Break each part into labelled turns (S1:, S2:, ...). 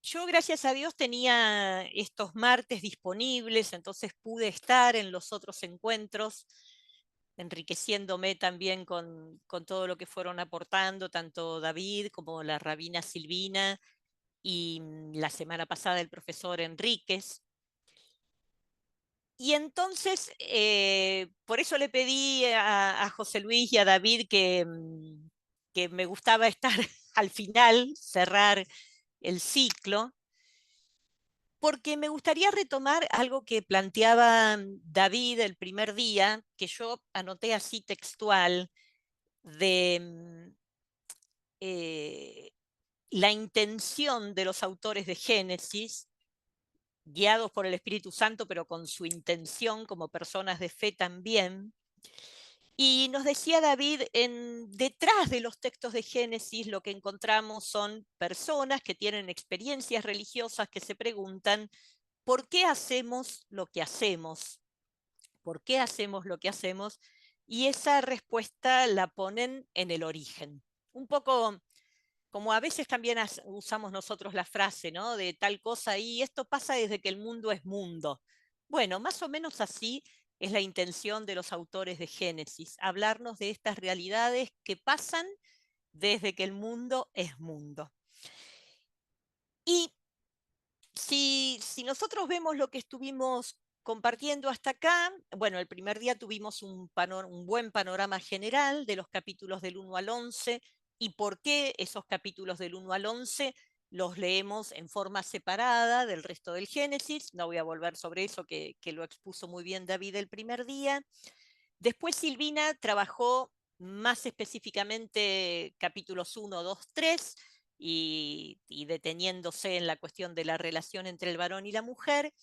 S1: Yo, gracias a Dios, tenía estos martes disponibles, entonces pude estar en los otros encuentros, enriqueciéndome también con todo lo que fueron aportando, tanto David como la rabina Silvina y la semana pasada el profesor Enríquez. Y entonces, por eso le pedí a José Luis y a David que me gustaba estar al final, cerrar el ciclo, porque me gustaría retomar algo que planteaba David el primer día, que yo anoté así textual, de eh, la intención de los autores de Génesis, guiados por el Espíritu Santo, pero con su intención como personas de fe también. Y nos decía David, detrás de los textos de Génesis lo que encontramos son personas que tienen experiencias religiosas que se preguntan, ¿por qué hacemos lo que hacemos? ¿Por qué hacemos lo que hacemos? Y esa respuesta la ponen en el origen. Un poco como a veces también usamos nosotros la frase, ¿no? De tal cosa y esto pasa desde que el mundo es mundo. Bueno, más o menos así es la intención de los autores de Génesis, hablarnos de estas realidades que pasan desde que el mundo es mundo. Y si nosotros vemos lo que estuvimos compartiendo hasta acá, bueno, el primer día tuvimos un buen panorama general de los capítulos del 1 al 11 y por qué esos capítulos del 1 al 11 los leemos en forma separada del resto del Génesis. No voy a volver sobre eso, que lo expuso muy bien David el primer día. Después Silvina trabajó más específicamente capítulos 1, 2, 3 y deteniéndose en la cuestión de la relación entre el varón y la mujer.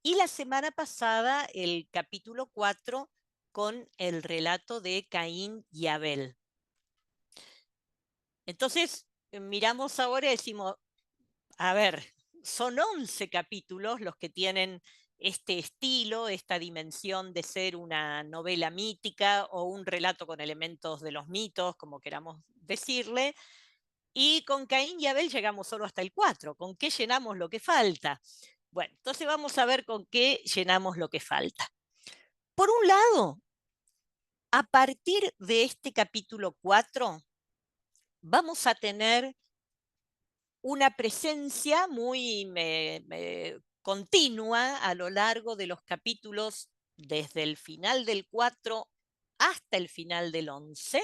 S1: Y la semana pasada el capítulo 4 con el relato de Caín y Abel. Entonces, miramos ahora y decimos, a ver, son 11 capítulos los que tienen este estilo, esta dimensión de ser una novela mítica o un relato con elementos de los mitos, como queramos decirle. Y con Caín y Abel llegamos solo hasta el 4. ¿Con qué llenamos lo que falta? Bueno, entonces vamos a ver con qué llenamos lo que falta. Por un lado, a partir de este capítulo 4, vamos a tener una presencia muy continua a lo largo de los capítulos, desde el final del 4 hasta el final del 11.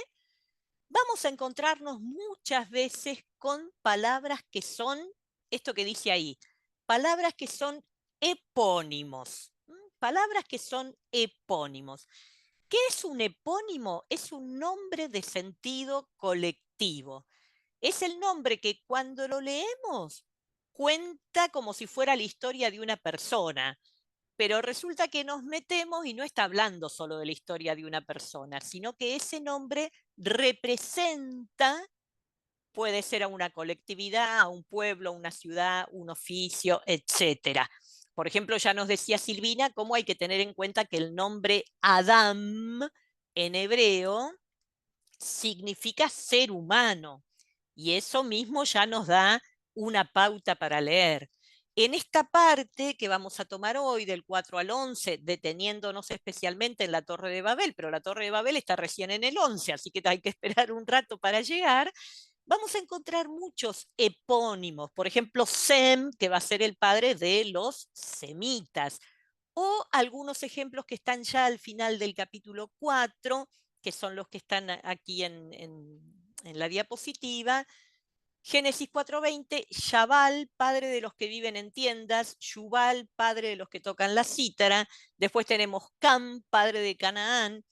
S1: Vamos a encontrarnos muchas veces con palabras que son, esto que dice ahí, palabras que son epónimos. Palabras que son epónimos. ¿Qué es un epónimo? Es un nombre de sentido colectivo. Es el nombre que cuando lo leemos cuenta como si fuera la historia de una persona, pero resulta que nos metemos y no está hablando solo de la historia de una persona, sino que ese nombre representa, puede ser a una colectividad, a un pueblo, a una ciudad, un oficio, etcétera. Por ejemplo, ya nos decía Silvina cómo hay que tener en cuenta que el nombre Adam en hebreo significa ser humano. Y eso mismo ya nos da una pauta para leer. En esta parte que vamos a tomar hoy, del 4 al 11, deteniéndonos especialmente en la Torre de Babel, pero la Torre de Babel está recién en el 11, así que hay que esperar un rato para llegar, vamos a encontrar muchos epónimos. Por ejemplo, Sem, que va a ser el padre de los semitas, o algunos ejemplos que están ya al final del capítulo 4, que son los que están aquí en la diapositiva. Génesis 4:20, Shabal, padre de los que viven en tiendas, Shubal, padre de los que tocan la cítara. Después tenemos Cam, padre de Canaán.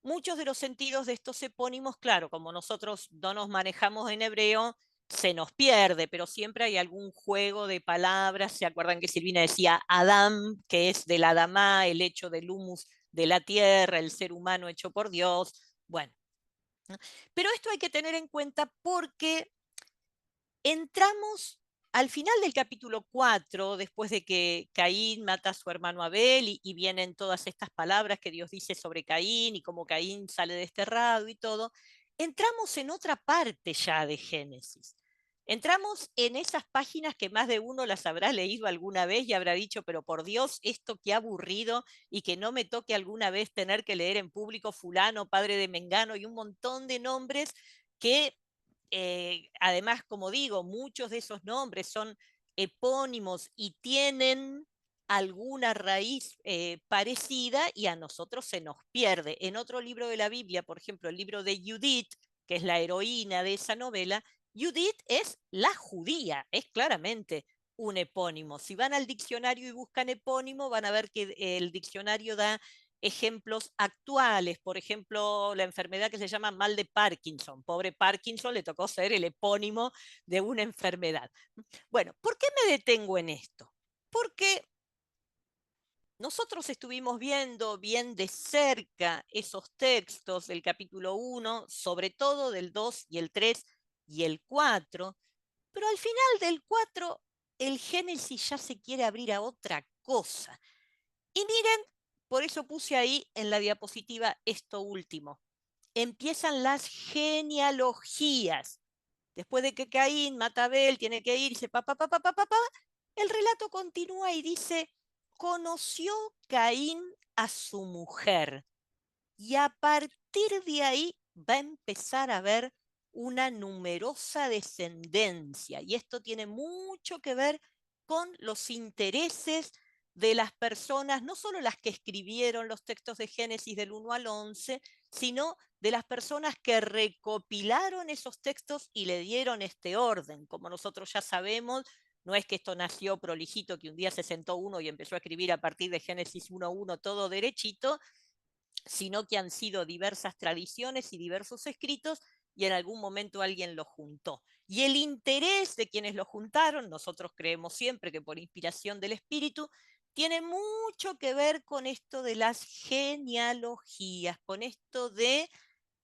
S1: Muchos de los sentidos de estos epónimos, claro, como nosotros no nos manejamos en hebreo, se nos pierde, pero siempre hay algún juego de palabras. ¿Se acuerdan que Silvina decía Adam, que es del Adamá, el hecho del humus de la tierra, el ser humano hecho por Dios? Bueno, ¿no? Pero esto hay que tener en cuenta porque entramos al final del capítulo 4, después de que Caín mata a su hermano Abel y vienen todas estas palabras que Dios dice sobre Caín y cómo Caín sale desterrado y todo, entramos en otra parte ya de Génesis. Entramos en esas páginas que más de uno las habrá leído alguna vez y habrá dicho, pero por Dios, esto qué aburrido y que no me toque alguna vez tener que leer en público fulano, padre de Mengano y un montón de nombres que además, como digo, muchos de esos nombres son epónimos y tienen alguna raíz parecida y a nosotros se nos pierde. En otro libro de la Biblia, por ejemplo, el libro de Judith, que es la heroína de esa novela, Judith es la judía, es claramente un epónimo. Si van al diccionario y buscan epónimo, van a ver que el diccionario da ejemplos actuales, por ejemplo, la enfermedad que se llama mal de Parkinson. Pobre Parkinson le tocó ser el epónimo de una enfermedad. Bueno, ¿por qué me detengo en esto? Porque nosotros estuvimos viendo bien de cerca esos textos del capítulo 1, sobre todo del 2 y el 3 y el 4, pero al final del 4 el Génesis ya se quiere abrir a otra cosa. Y miren, por eso puse ahí en la diapositiva esto último. Empiezan las genealogías. Después de que Caín mata a Abel, tiene que irse, el relato continúa y dice, conoció Caín a su mujer. Y a partir de ahí va a empezar a haber una numerosa descendencia. Y esto tiene mucho que ver con los intereses de las personas, no solo las que escribieron los textos de Génesis del 1 al 11, sino de las personas que recopilaron esos textos y le dieron este orden. Como nosotros ya sabemos, no es que esto nació prolijito, que un día se sentó uno y empezó a escribir a partir de Génesis 1:1 todo derechito, sino que han sido diversas tradiciones y diversos escritos y en algún momento alguien los juntó. Y el interés de quienes lo juntaron, nosotros creemos siempre que por inspiración del Espíritu, tiene mucho que ver con esto de las genealogías, con esto de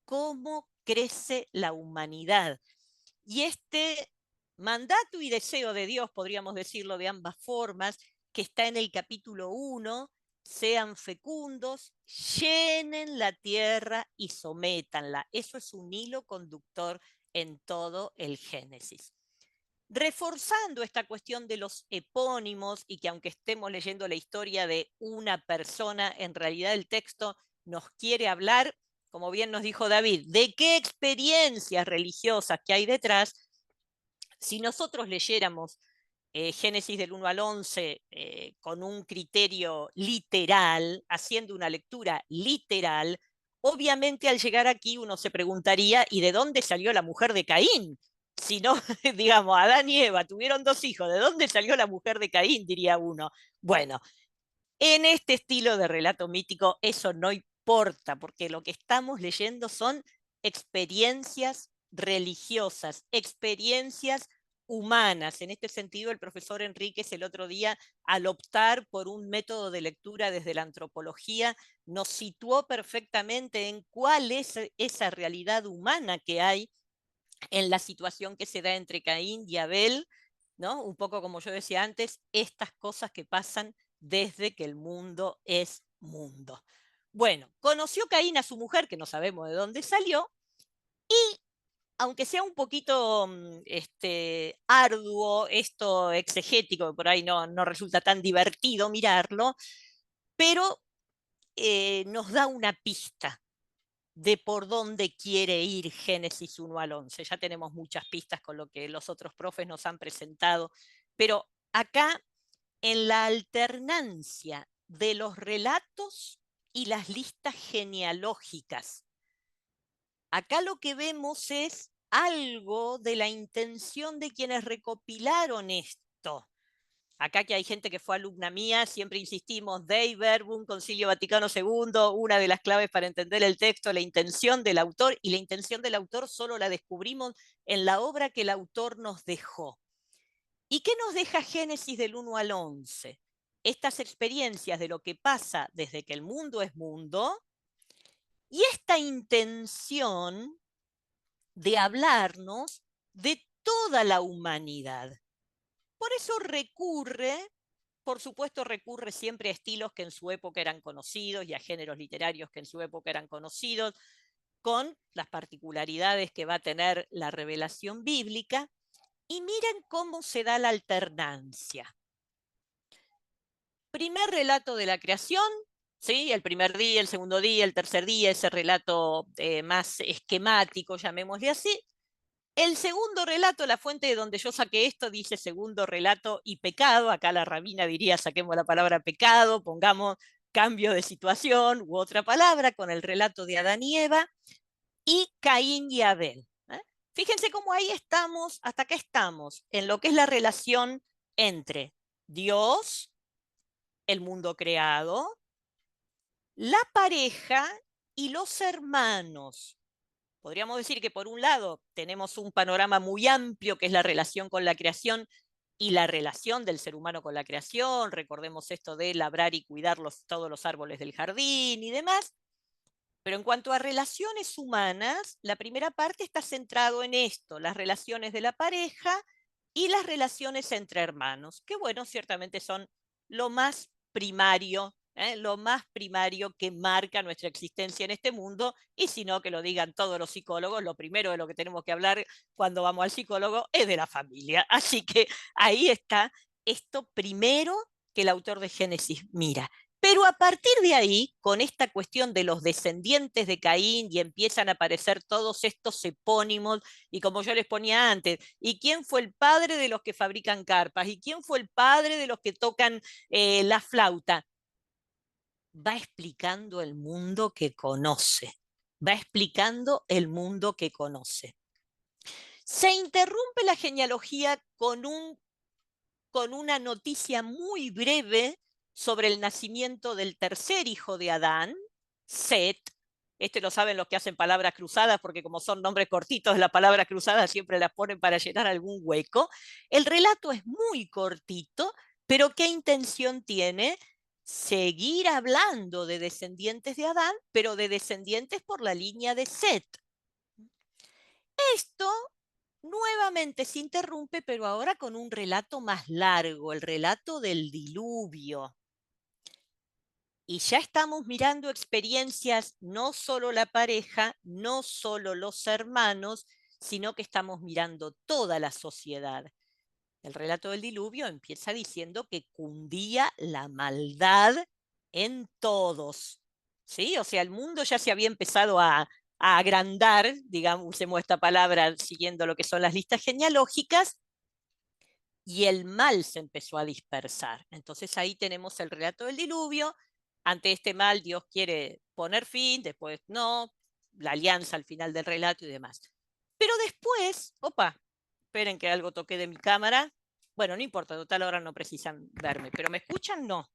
S1: cómo crece la humanidad. Y este mandato y deseo de Dios, podríamos decirlo de ambas formas, que está en el capítulo 1, sean fecundos, llenen la tierra y sométanla. Eso es un hilo conductor en todo el Génesis. Reforzando esta cuestión de los epónimos y que aunque estemos leyendo la historia de una persona, en realidad el texto nos quiere hablar, como bien nos dijo David, de qué experiencias religiosas que hay detrás. Si nosotros leyéramos Génesis del 1 al 11 con un criterio literal, haciendo una lectura literal, obviamente al llegar aquí uno se preguntaría, ¿y de dónde salió la mujer de Caín? Si no, digamos, Adán y Eva tuvieron dos hijos, ¿de dónde salió la mujer de Caín? Diría uno. Bueno, en este estilo de relato mítico eso no importa, porque lo que estamos leyendo son experiencias religiosas, experiencias humanas. En este sentido, el profesor Enríquez el otro día, al optar por un método de lectura desde la antropología, nos situó perfectamente en cuál es esa realidad humana que hay en la situación que se da entre Caín y Abel, ¿no? Un poco como yo decía antes, estas cosas que pasan desde que el mundo es mundo. Bueno, conoció Caín a su mujer, que no sabemos de dónde salió, y aunque sea un poquito arduo, esto exegético, que por ahí no resulta tan divertido mirarlo, pero nos da una pista de por dónde quiere ir Génesis 1 al 11. Ya tenemos muchas pistas con lo que los otros profes nos han presentado, pero acá en la alternancia de los relatos y las listas genealógicas, acá lo que vemos es algo de la intención de quienes recopilaron esto. Acá que hay gente que fue alumna mía, siempre insistimos, Dei Verbum, Concilio Vaticano II, una de las claves para entender el texto, la intención del autor, y la intención del autor solo la descubrimos en la obra que el autor nos dejó. ¿Y qué nos deja Génesis del 1 al 11? Estas experiencias de lo que pasa desde que el mundo es mundo y esta intención de hablarnos de toda la humanidad. Por eso por supuesto, recurre siempre a estilos que en su época eran conocidos y a géneros literarios que en su época eran conocidos, con las particularidades que va a tener la revelación bíblica, Y miren cómo se da la alternancia. Primer relato de la creación, ¿sí? El primer día, el segundo día, el tercer día, ese relato más esquemático, llamémosle así. El segundo relato, la fuente de donde yo saqué esto, dice segundo relato y pecado. Acá la rabina diría, saquemos la palabra pecado, pongamos cambio de situación u otra palabra con el relato de Adán y Eva y Caín y Abel. Fíjense cómo ahí estamos, hasta acá estamos, en lo que es la relación entre Dios, el mundo creado, la pareja y los hermanos. Podríamos decir que por un lado tenemos un panorama muy amplio que es la relación con la creación y la relación del ser humano con la creación. Recordemos esto de labrar y cuidar todos los árboles del jardín y demás. Pero en cuanto a relaciones humanas, la primera parte está centrado en esto, las relaciones de la pareja y las relaciones entre hermanos, que bueno, ciertamente son lo más lo más primario que marca nuestra existencia en este mundo, y si no, que lo digan todos los psicólogos, lo primero de lo que tenemos que hablar cuando vamos al psicólogo es de la familia. Así que ahí está esto primero que el autor de Génesis mira. Pero a partir de ahí, con esta cuestión de los descendientes de Caín y empiezan a aparecer todos estos epónimos, y como yo les ponía antes, ¿y quién fue el padre de los que fabrican carpas? ¿Y quién fue el padre de los que tocan la flauta? Va explicando el mundo que conoce, va explicando el mundo que conoce. Se interrumpe la genealogía con una noticia muy breve sobre el nacimiento del tercer hijo de Adán, Set. Este lo saben los que hacen palabras cruzadas, porque como son nombres cortitos, las palabras cruzadas siempre las ponen para llenar algún hueco. El relato es muy cortito, pero ¿qué intención tiene? Seguir hablando de descendientes de Adán, pero de descendientes por la línea de Set. Esto nuevamente se interrumpe, pero ahora con un relato más largo, el relato del diluvio. Y ya estamos mirando experiencias, no solo la pareja, no solo los hermanos, sino que estamos mirando toda la sociedad. El relato del diluvio empieza diciendo que cundía la maldad en todos. ¿Sí? O sea, el mundo ya se había empezado a agrandar, digamos, usemos esta palabra siguiendo lo que son las listas genealógicas, y el mal se empezó a dispersar. Entonces ahí tenemos el relato del diluvio. Ante este mal Dios quiere poner fin, después no, la alianza al final del relato y demás. Pero después, opa, esperen que algo toque de mi cámara. Bueno, no importa, total ahora no precisan verme, pero ¿me escuchan? No.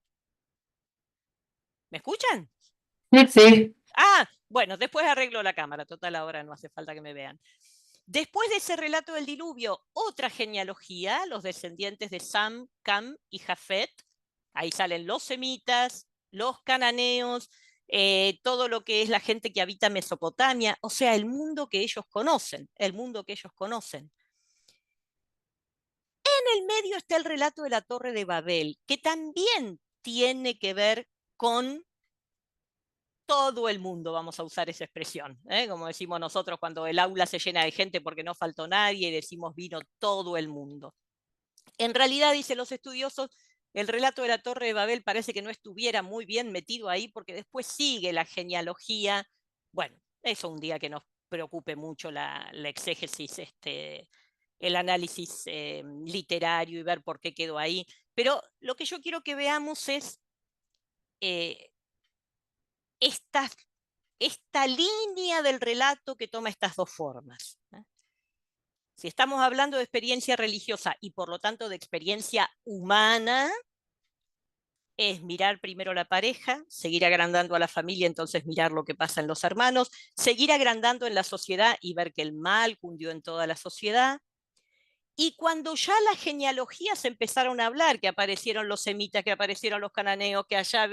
S1: ¿Me escuchan?
S2: Sí, sí.
S1: Ah, bueno, después arreglo la cámara, total ahora no hace falta que me vean. Después de ese relato del diluvio, otra genealogía, los descendientes de Sam, Cam y Jafet. Ahí salen los semitas, los cananeos, todo lo que es la gente que habita Mesopotamia, o sea, el mundo que ellos conocen, el mundo que ellos conocen. En el medio está el relato de la Torre de Babel, que también tiene que ver con todo el mundo, vamos a usar esa expresión, como decimos nosotros cuando el aula se llena de gente porque no faltó nadie y decimos vino todo el mundo. En realidad, dicen los estudiosos, el relato de la Torre de Babel parece que no estuviera muy bien metido ahí porque después sigue la genealogía. Bueno, eso un día que nos preocupe mucho la exégesis, el análisis literario y ver por qué quedó ahí. Pero lo que yo quiero que veamos es eh, esta, esta línea del relato que toma estas dos formas. Si estamos hablando de experiencia religiosa y por lo tanto de experiencia humana, es mirar primero la pareja, seguir agrandando a la familia, entonces mirar lo que pasa en los hermanos, seguir agrandando en la sociedad y ver que el mal cundió en toda la sociedad. Y cuando ya las genealogías empezaron a hablar, que aparecieron los semitas, que aparecieron los cananeos, que allá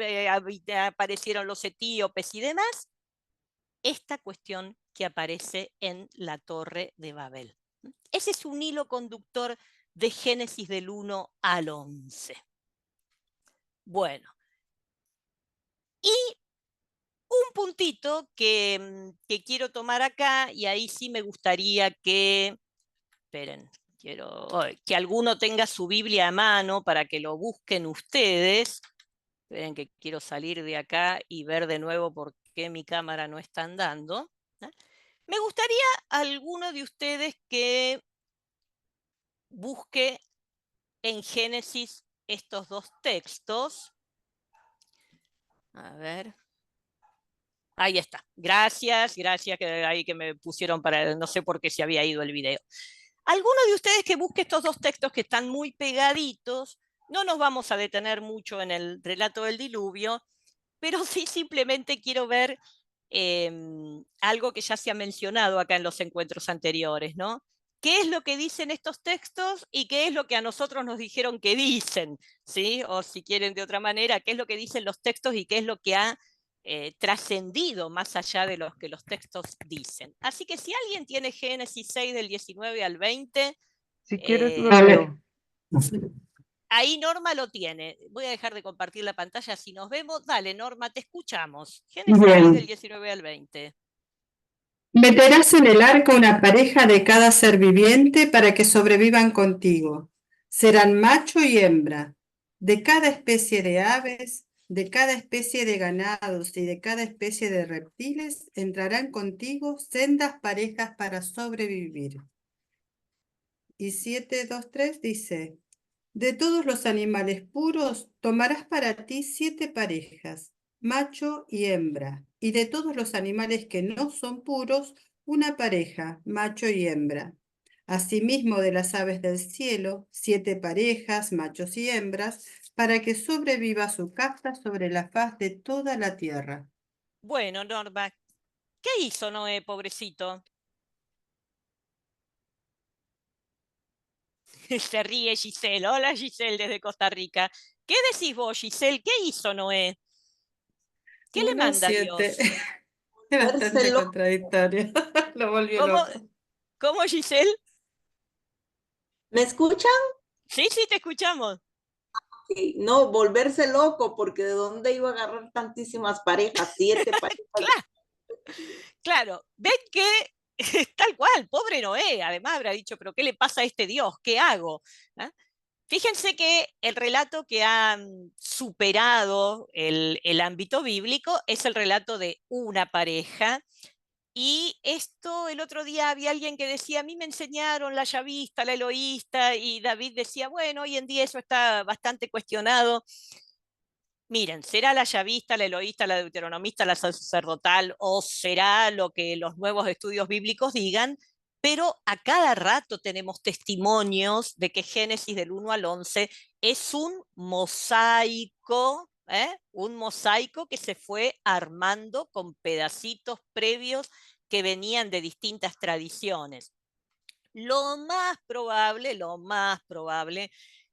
S1: aparecieron los etíopes y demás, esta cuestión que aparece en la Torre de Babel. Ese es un hilo conductor de Génesis del 1 al 11. Bueno, y un puntito que quiero tomar acá, y ahí sí me gustaría que, esperen, quiero que alguno tenga su Biblia a mano para que lo busquen ustedes. Esperen que quiero salir de acá y ver de nuevo por qué mi cámara no está andando. Me gustaría alguno de ustedes que busque en Génesis estos dos textos. A ver. Ahí está. Gracias, gracias, que ahí que me pusieron para, no sé por qué se había ido el video. Alguno de ustedes que busque estos dos textos que están muy pegaditos, no nos vamos a detener mucho en el relato del diluvio, pero sí simplemente quiero ver algo que ya se ha mencionado acá en los encuentros anteriores, ¿no? ¿Qué es lo que dicen estos textos y qué es lo que a nosotros nos dijeron que dicen? ¿Sí? O si quieren de otra manera, ¿qué es lo que dicen los textos y qué es lo que ha trascendido más allá de lo que los textos dicen? Así que si alguien tiene Génesis 6 del 19 al 20,
S2: Si quieres, lo leo.
S1: ahí Norma lo tiene. Voy a dejar de compartir la pantalla si nos vemos. Dale, Norma, te escuchamos. Génesis 6 del 19 al 20.
S3: Meterás en el arca una pareja de cada ser viviente para que sobrevivan contigo. Serán macho y hembra. De cada especie de aves, de cada especie de ganados y de cada especie de reptiles entrarán contigo sendas parejas para sobrevivir. Y 7:2-3 dice, de todos los animales puros tomarás para ti 7 parejas, macho y hembra, y de todos los animales que no son puros, una pareja, macho y hembra. Asimismo de las aves del cielo, 7 parejas, machos y hembras, para que sobreviva su casta sobre la faz de toda la tierra.
S1: Bueno, Norma, ¿qué hizo Noé, pobrecito? Se ríe Giselle. Hola Giselle desde Costa Rica. ¿Qué decís vos, Giselle? ¿Qué hizo Noé? ¿Qué le manda
S3: 1:7.
S1: Dios?
S3: Es bastante
S2: Vérselo.
S3: contradictorio. Lo volvió
S1: ¿Cómo,
S3: loco.
S1: cómo Giselle?
S2: ¿Me escuchan?
S1: Sí, sí, te escuchamos.
S2: Sí, no, volverse loco, porque ¿de dónde iba a agarrar tantísimas parejas? 7 parejas.
S1: Claro, claro. Ven que tal cual, pobre Noé. Además habrá dicho, pero ¿qué le pasa a este Dios? ¿Qué hago? ¿Ah? Fíjense que el relato que ha superado el ámbito bíblico es el relato de una pareja. Y esto, el otro día había alguien que decía, a mí me enseñaron la yavista, la eloísta, y David decía, bueno, hoy en día eso está bastante cuestionado. Miren, ¿será la yavista, la eloísta, la deuteronomista, la sacerdotal, o será lo que los nuevos estudios bíblicos digan? Pero a cada rato tenemos testimonios de que Génesis del 1 al 11 es un mosaico que se fue armando con pedacitos previos que venían de distintas tradiciones. Lo más probable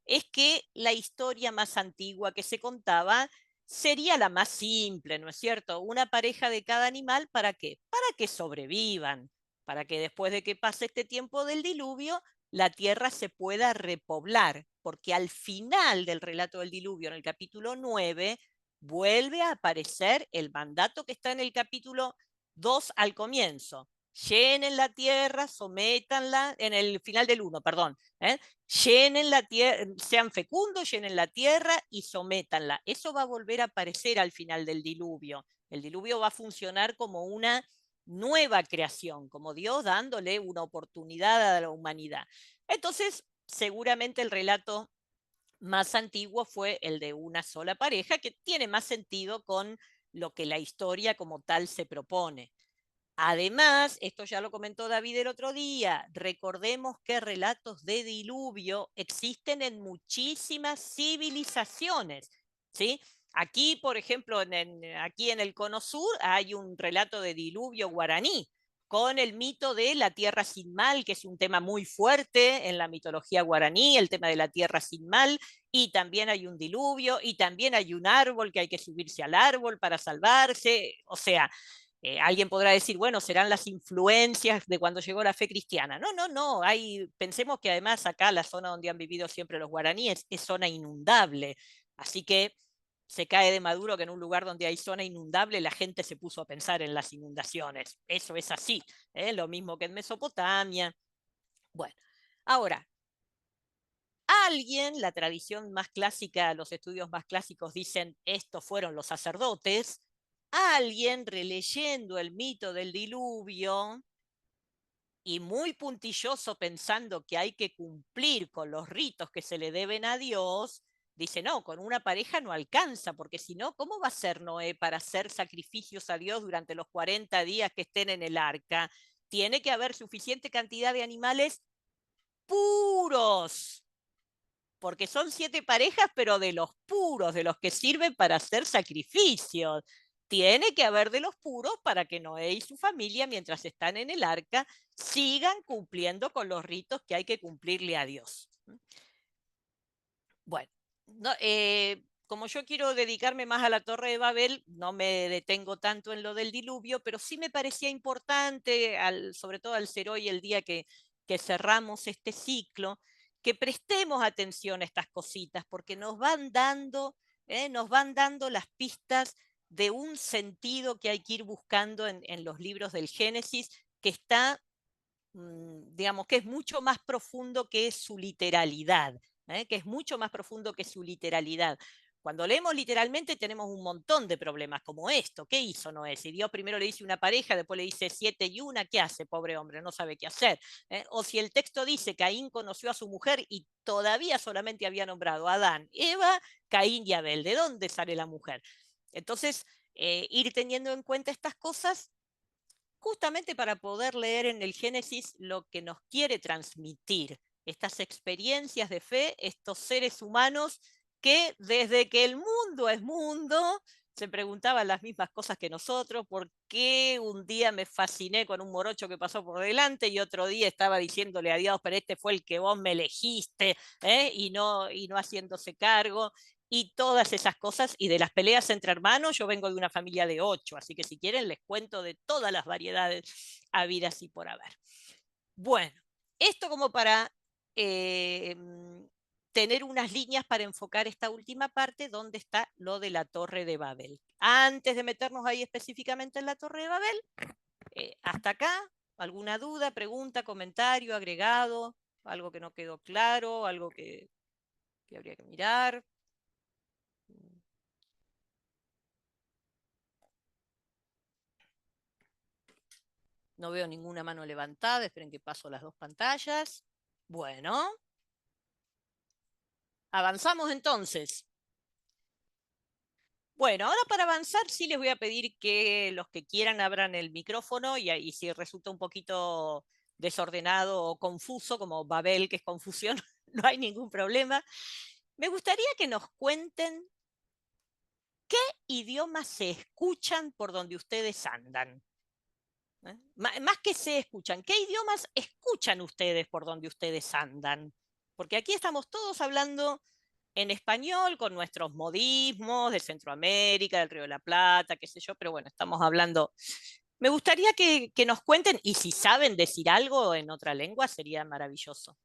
S1: es que la historia más antigua que se contaba sería la más simple, ¿no es cierto? Una pareja de cada animal, ¿para qué? Para que sobrevivan, para que después de que pase este tiempo del diluvio, la tierra se pueda repoblar, porque al final del relato del diluvio, en el capítulo 9, vuelve a aparecer el mandato que está en el capítulo 2 al comienzo. Llenen la tierra, sométanla, en el final del 1, perdón, llenen la tierra, sean fecundos, llenen la tierra y sométanla. Eso va a volver a aparecer al final del diluvio. El diluvio va a funcionar como una nueva creación, como Dios dándole una oportunidad a la humanidad. Entonces, seguramente el relato más antiguo fue el de una sola pareja, que tiene más sentido con lo que la historia como tal se propone. Además, esto ya lo comentó David el otro día, recordemos que relatos de diluvio existen en muchísimas civilizaciones, ¿sí? Aquí, por ejemplo, aquí en el Cono Sur hay un relato de diluvio guaraní, con el mito de la tierra sin mal, que es un tema muy fuerte en la mitología guaraní, el tema de la tierra sin mal, y también hay un diluvio, y también hay un árbol que hay que subirse al árbol para salvarse, o sea, alguien podrá decir, bueno, serán las influencias de cuando llegó la fe cristiana. No, no, no. Pensemos que además acá la zona donde han vivido siempre los guaraníes es zona inundable. Así que se cae de maduro que en un lugar donde hay zona inundable la gente se puso a pensar en las inundaciones. Eso es así. Lo mismo que en Mesopotamia. Bueno, ahora, alguien, la tradición más clásica, los estudios más clásicos dicen, estos fueron los sacerdotes, alguien releyendo el mito del diluvio y muy puntilloso pensando que hay que cumplir con los ritos que se le deben a Dios, dice, no, con una pareja no alcanza, porque si no, ¿cómo va a ser Noé para hacer sacrificios a Dios durante los 40 días que estén en el arca? Tiene que haber suficiente cantidad de animales puros, porque son 7 parejas, pero de los puros, de los que sirven para hacer sacrificios. Tiene que haber de los puros para que Noé y su familia, mientras están en el arca, sigan cumpliendo con los ritos que hay que cumplirle a Dios. Bueno, no, como yo quiero dedicarme más a la Torre de Babel, no me detengo tanto en lo del diluvio, pero sí me parecía importante, sobre todo al ser hoy el día que cerramos este ciclo, que prestemos atención a estas cositas, porque nos van dando las pistas de un sentido que hay que ir buscando en los libros del Génesis, que está, digamos, que es mucho más profundo que su literalidad. Que es mucho más profundo que su literalidad. Cuando leemos literalmente tenemos un montón de problemas como esto. ¿Qué hizo Noé? Si Dios primero le dice una pareja, después le dice 7 y una, ¿qué hace? Pobre hombre, no sabe qué hacer. O si el texto dice Caín conoció a su mujer y todavía solamente había nombrado a Adán, Eva, Caín y Abel. ¿De dónde sale la mujer? Entonces, ir teniendo en cuenta estas cosas justamente para poder leer en el Génesis lo que nos quiere transmitir, estas experiencias de fe, estos seres humanos que desde que el mundo es mundo, se preguntaban las mismas cosas que nosotros, por qué un día me fasciné con un morocho que pasó por delante y otro día estaba diciéndole a Dios, pero este fue el que vos me elegiste, y no haciéndose cargo, y todas esas cosas, y de las peleas entre hermanos, yo vengo de una familia de 8, así que si quieren les cuento de todas las variedades habidas y por haber. Bueno, esto como para tener unas líneas para enfocar esta última parte donde está lo de la Torre de Babel. Antes de meternos ahí específicamente en la Torre de Babel, hasta acá, ¿alguna duda, pregunta, comentario, agregado? ¿Algo que no quedó claro? ¿Algo que habría que mirar? No veo ninguna mano levantada, esperen que paso las dos pantallas. Bueno, avanzamos entonces. Bueno, ahora para avanzar sí les voy a pedir que los que quieran abran el micrófono y si resulta un poquito desordenado o confuso, como Babel, que es confusión, no hay ningún problema. Me gustaría que nos cuenten qué idiomas se escuchan por donde ustedes andan. Más que se escuchan, ¿qué idiomas escuchan ustedes por donde ustedes andan? Porque aquí estamos todos hablando en español con nuestros modismos de Centroamérica, del Río de la Plata, qué sé yo, pero bueno, estamos hablando. Me gustaría que nos cuenten, y si saben decir algo en otra lengua, sería maravilloso.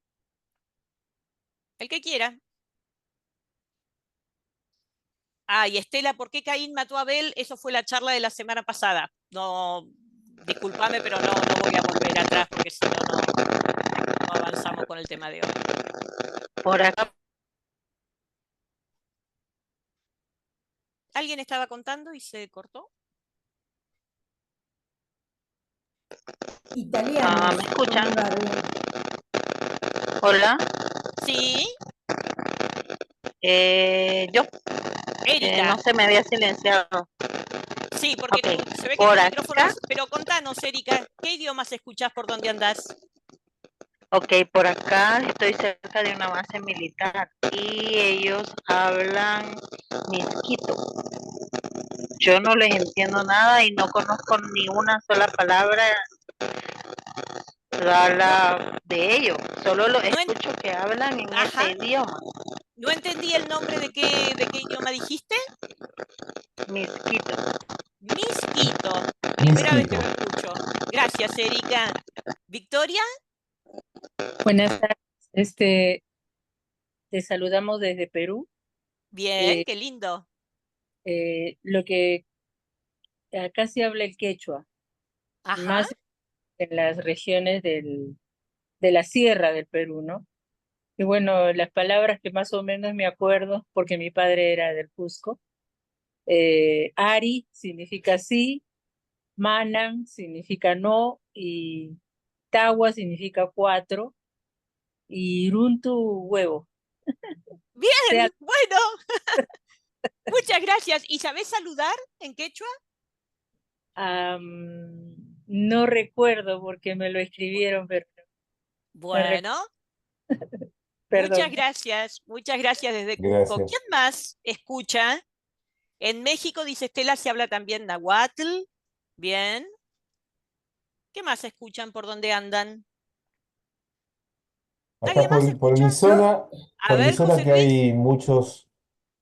S1: El que quiera. Y Estela, ¿por qué Caín mató a Abel? Eso fue la charla de la semana pasada. No, discúlpame, pero no voy a volver atrás porque si no, no avanzamos con el tema de hoy.
S4: Por acá.
S1: ¿Alguien estaba contando y se cortó?
S5: Italiano.
S4: ¿Me escuchan? Hola.
S1: Sí.
S4: Yo.
S1: Erika.
S4: No se me había silenciado.
S1: Sí, porque
S4: okay.
S1: se ve que
S4: por
S1: tu
S4: acá,
S1: micrófono es... Pero contanos, Erika, ¿qué idiomas escuchás por dónde andás?
S4: Ok, por acá estoy cerca de una base militar y ellos hablan misquito. Yo no les entiendo nada y no conozco ni una sola palabra de ellos. Solo lo escucho que hablan en ese idioma.
S1: No entendí el nombre de qué idioma dijiste.
S4: Misquito.
S1: Misquito. Primera vez que lo escucho. Gracias, Erika. ¿Victoria?
S5: Buenas tardes. Te saludamos desde Perú.
S1: Bien, qué lindo.
S5: Lo que acá se habla el quechua, más en las regiones de la sierra del Perú, ¿no? Y bueno, las palabras que más o menos me acuerdo, porque mi padre era del Cusco, Ari significa sí, Manan significa no, y Tawa significa cuatro, y Runtu huevo. Sea,
S1: Bien, bueno, muchas gracias. ¿Y sabés saludar en quechua?
S5: no recuerdo porque me lo escribieron, pero me re-
S1: Bueno,
S5: perdón.
S1: muchas gracias desde Cusco. ¿Quién
S6: Gracias.
S1: más escucha? En México, dice Estela, se habla también nahuatl. Bien. ¿Qué más escuchan por dónde andan?
S6: Acá
S1: ¿Nadie más
S6: por
S1: escucha?
S6: mi
S7: Yo,
S6: zona,
S1: A ver, José
S6: que
S1: Luis.
S6: hay muchos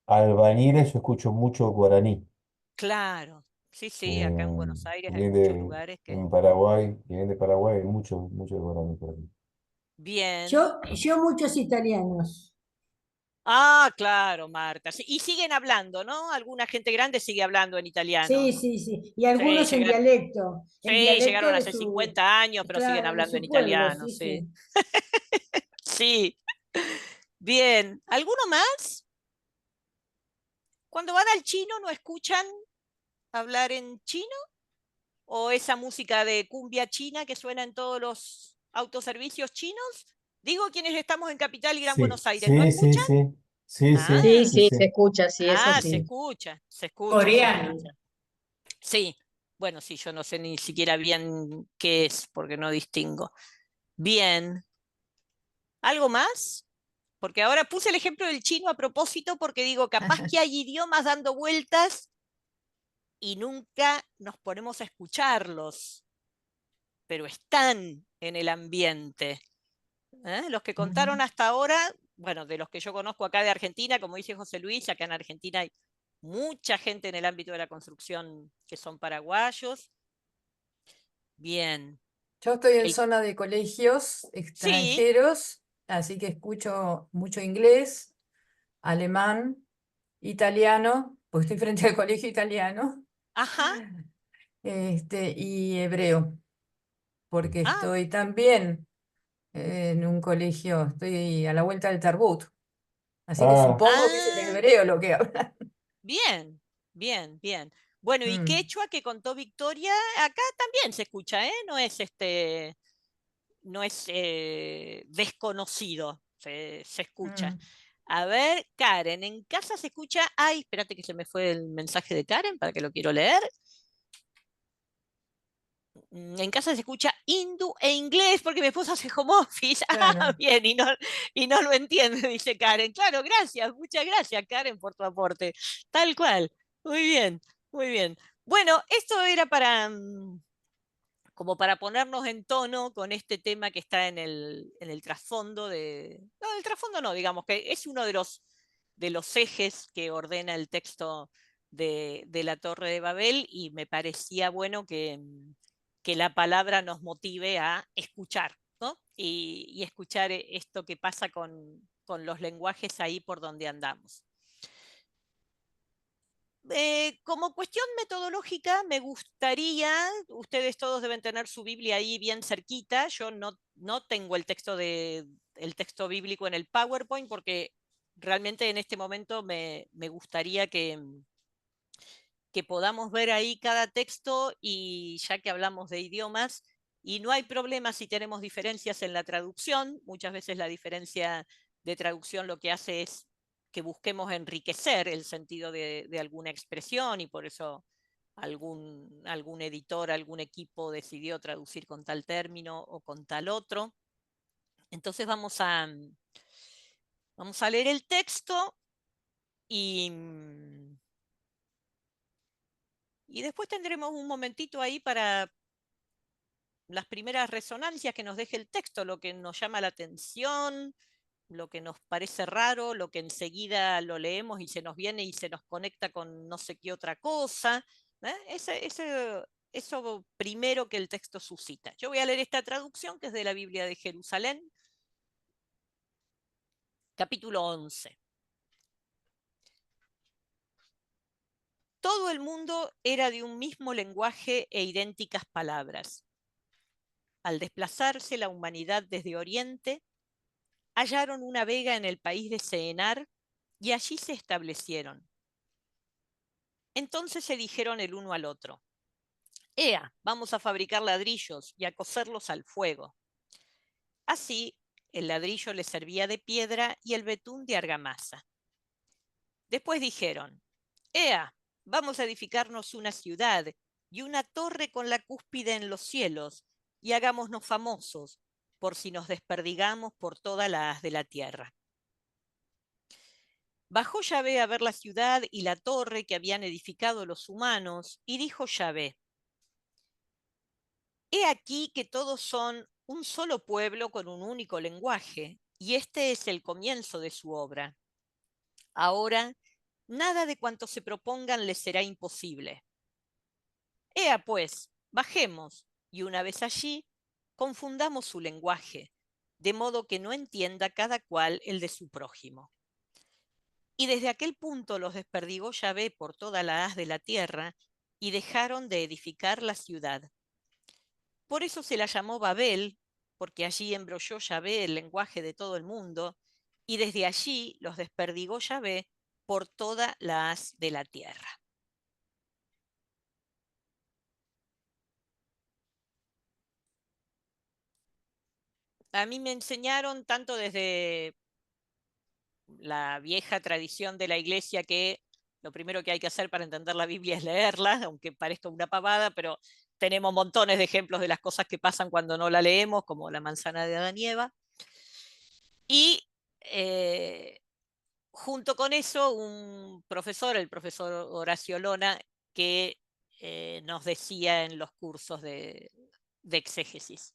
S6: albañiles, yo escucho mucho guaraní.
S1: Claro, sí, sí, acá en
S6: Eh,
S1: Buenos Aires hay
S6: Vienen
S1: muchos lugares que...
S6: en Paraguay, vienen de Paraguay, hay mucho guaraní por aquí.
S1: Bien.
S7: yo muchos italianos.
S1: Ah, claro, Marta. Sí, y siguen hablando, ¿no? Alguna gente grande sigue hablando en
S7: Sí,
S1: italiano.
S7: sí, sí. Y
S1: Sí,
S7: algunos en
S1: sí,
S7: dialecto
S1: llegaron
S7: de
S1: hace
S7: su,
S1: 50 años, pero siguen
S7: claro, de
S1: hablando en
S7: su pueblo,
S1: italiano,
S7: sí,
S1: sí.
S7: sí.
S1: Sí, bien. ¿Alguno más? Cuando van al chino, ¿no escuchan hablar en chino? ¿O esa música de cumbia china que suena en todos los autoservicios chinos? Digo, quienes estamos en Capital y Gran
S6: Sí,
S1: Buenos Aires, ¿no
S6: sí, sí,
S1: escuchan?
S6: sí, sí,
S1: Ah,
S6: sí,
S5: Sí,
S6: sí,
S5: sí,
S6: sí.
S5: se escucha, sí, eso
S1: ah, se
S5: sí.
S1: escucha, se escucha, se
S2: Coreano.
S1: escucha. Sí, bueno, sí, yo no sé ni siquiera bien qué es, porque no distingo. Bien, ¿algo más? Porque ahora puse el ejemplo del chino a propósito porque digo, capaz que hay idiomas dando vueltas y nunca nos ponemos a escucharlos, pero están en el ambiente. Los que contaron hasta ahora, bueno, de los que yo conozco acá de Argentina, como dice José Luis, acá en Argentina hay mucha gente en el ámbito de la construcción que son paraguayos. Bien.
S8: Yo estoy en
S1: El...
S8: zona de colegios
S1: Sí,
S8: extranjeros, así que escucho mucho inglés, alemán, italiano, pues estoy frente al colegio italiano,
S1: ajá.
S8: y hebreo, porque
S1: Ah,
S8: estoy también en un colegio, estoy a la vuelta del Tarbut, así que
S6: Ah,
S8: supongo que es el
S1: ah,
S8: hebreo lo que habla.
S1: bien, bien, bien. Bueno, y
S8: Mm,
S1: quechua que contó Victoria, acá también se escucha, ¿eh? No es no es desconocido, se escucha.
S8: mm.
S1: A ver, Karen, en casa se escucha. Ay, espérate que se me fue el mensaje de Karen para que lo quiero leer. En casa se escucha hindú e inglés porque mi esposa hace home office. Ah,
S8: Claro.
S1: bien, y no lo entiende, dice Karen. Claro, gracias, muchas gracias, Karen, por tu aporte. Tal cual. Muy bien, muy bien. Bueno, esto era para, como para ponernos en tono con este tema que está en el trasfondo de... No, el trasfondo no, digamos que es uno de los ejes que ordena el texto de la Torre de Babel y me parecía bueno que la palabra nos motive a escuchar, ¿no? Y escuchar esto que pasa con los lenguajes ahí por donde andamos. Como cuestión metodológica, me gustaría, ustedes todos deben tener su Biblia ahí bien cerquita, yo no tengo el texto bíblico en el PowerPoint porque realmente en este momento me gustaría que podamos ver ahí cada texto y ya que hablamos de idiomas, y no hay problema si tenemos diferencias en la traducción, muchas veces la diferencia de traducción lo que hace es que busquemos enriquecer el sentido de alguna expresión y por eso algún editor, algún equipo decidió traducir con tal término o con tal otro. Entonces vamos a leer el texto y, y después tendremos un momentito ahí para las primeras resonancias que nos deje el texto, lo que nos llama la atención, lo que nos parece raro, lo que enseguida lo leemos y se nos viene y se nos conecta con no sé qué otra cosa. Eso primero que el texto suscita. Yo voy a leer esta traducción que es de la Biblia de Jerusalén, capítulo 11. Todo el mundo era de un mismo lenguaje e idénticas palabras. Al desplazarse la humanidad desde Oriente, hallaron una vega en el país de Senar y allí se establecieron. Entonces se dijeron el uno al otro: «Ea, vamos a fabricar ladrillos y a cocerlos al fuego». Así, el ladrillo les servía de piedra y el betún de argamasa. Después dijeron: «Ea, vamos a edificarnos una ciudad y una torre con la cúspide en los cielos, y hagámonos famosos, por si nos desperdigamos por toda la haz de la tierra». Bajó Yahvé a ver la ciudad y la torre que habían edificado los humanos, y dijo Yahvé: «He aquí que todos son un solo pueblo con un único lenguaje, y este es el comienzo de su obra. Ahora, nada de cuanto se propongan les será imposible. Ea pues, bajemos, y una vez allí, confundamos su lenguaje, de modo que no entienda cada cual el de su prójimo». Y desde aquel punto los desperdigó Yahvé por toda la haz de la tierra, y dejaron de edificar la ciudad. Por eso se la llamó Babel, porque allí embrolló Yahvé el lenguaje de todo el mundo, y desde allí los desperdigó Yahvé por toda la haz de la tierra. A mí me enseñaron tanto desde la vieja tradición de la iglesia que lo primero que hay que hacer para entender la Biblia es leerla, aunque parezca una pavada, pero tenemos montones de ejemplos de las cosas que pasan cuando no la leemos, como la manzana de Adán y Eva. Y junto con eso, un profesor, el profesor Horacio Lona, que nos decía en los cursos de exégesis: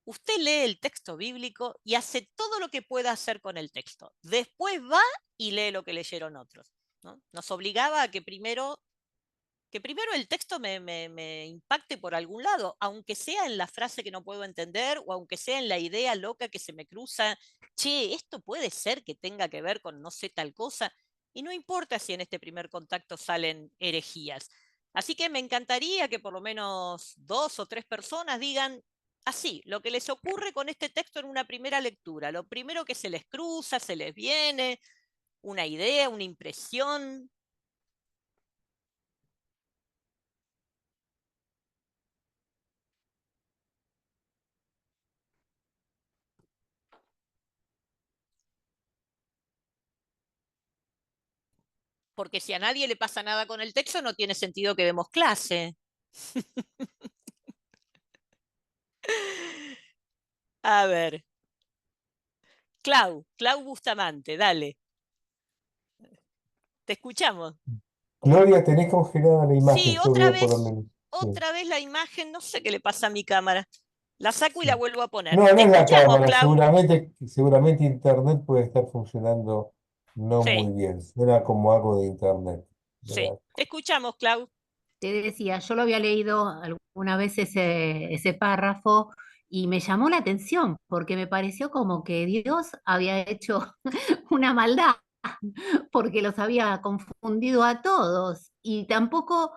S1: usted lee el texto bíblico y hace todo lo que pueda hacer con el texto. Después va y lee lo que leyeron otros, ¿no? Nos obligaba a que primero el texto me impacte por algún lado, aunque sea en la frase que no puedo entender o aunque sea en la idea loca que se me cruza. Che, esto puede ser que tenga que ver con no sé tal cosa. Y no importa si en este primer contacto salen herejías. Así que me encantaría que por lo menos 2 o 3 personas digan así, lo que les ocurre con este texto en una primera lectura. Lo primero que se les cruza, se les viene, una idea, una impresión. Porque si a nadie le pasa nada con el texto, no tiene sentido que demos clase. A ver. Clau Bustamante, dale. Te escuchamos.
S6: Gloria, tenés congelada la imagen,
S1: Sí,
S6: yo veo por lo menos. Sí.
S1: otra vez la imagen, no sé qué le pasa a mi cámara. La saco y la vuelvo a poner.
S6: No, no
S1: Te
S6: es la
S1: escuchamos,
S6: cámara,
S1: Clau.
S6: seguramente internet puede estar funcionando no muy
S1: Sí,
S6: bien. Suena como algo de internet.
S1: sí.
S6: ¿Verdad?
S1: Te escuchamos, Clau.
S9: Te decía, yo lo había leído alguna vez ese párrafo y me llamó la atención porque me pareció como que Dios había hecho una maldad porque los había confundido a todos y tampoco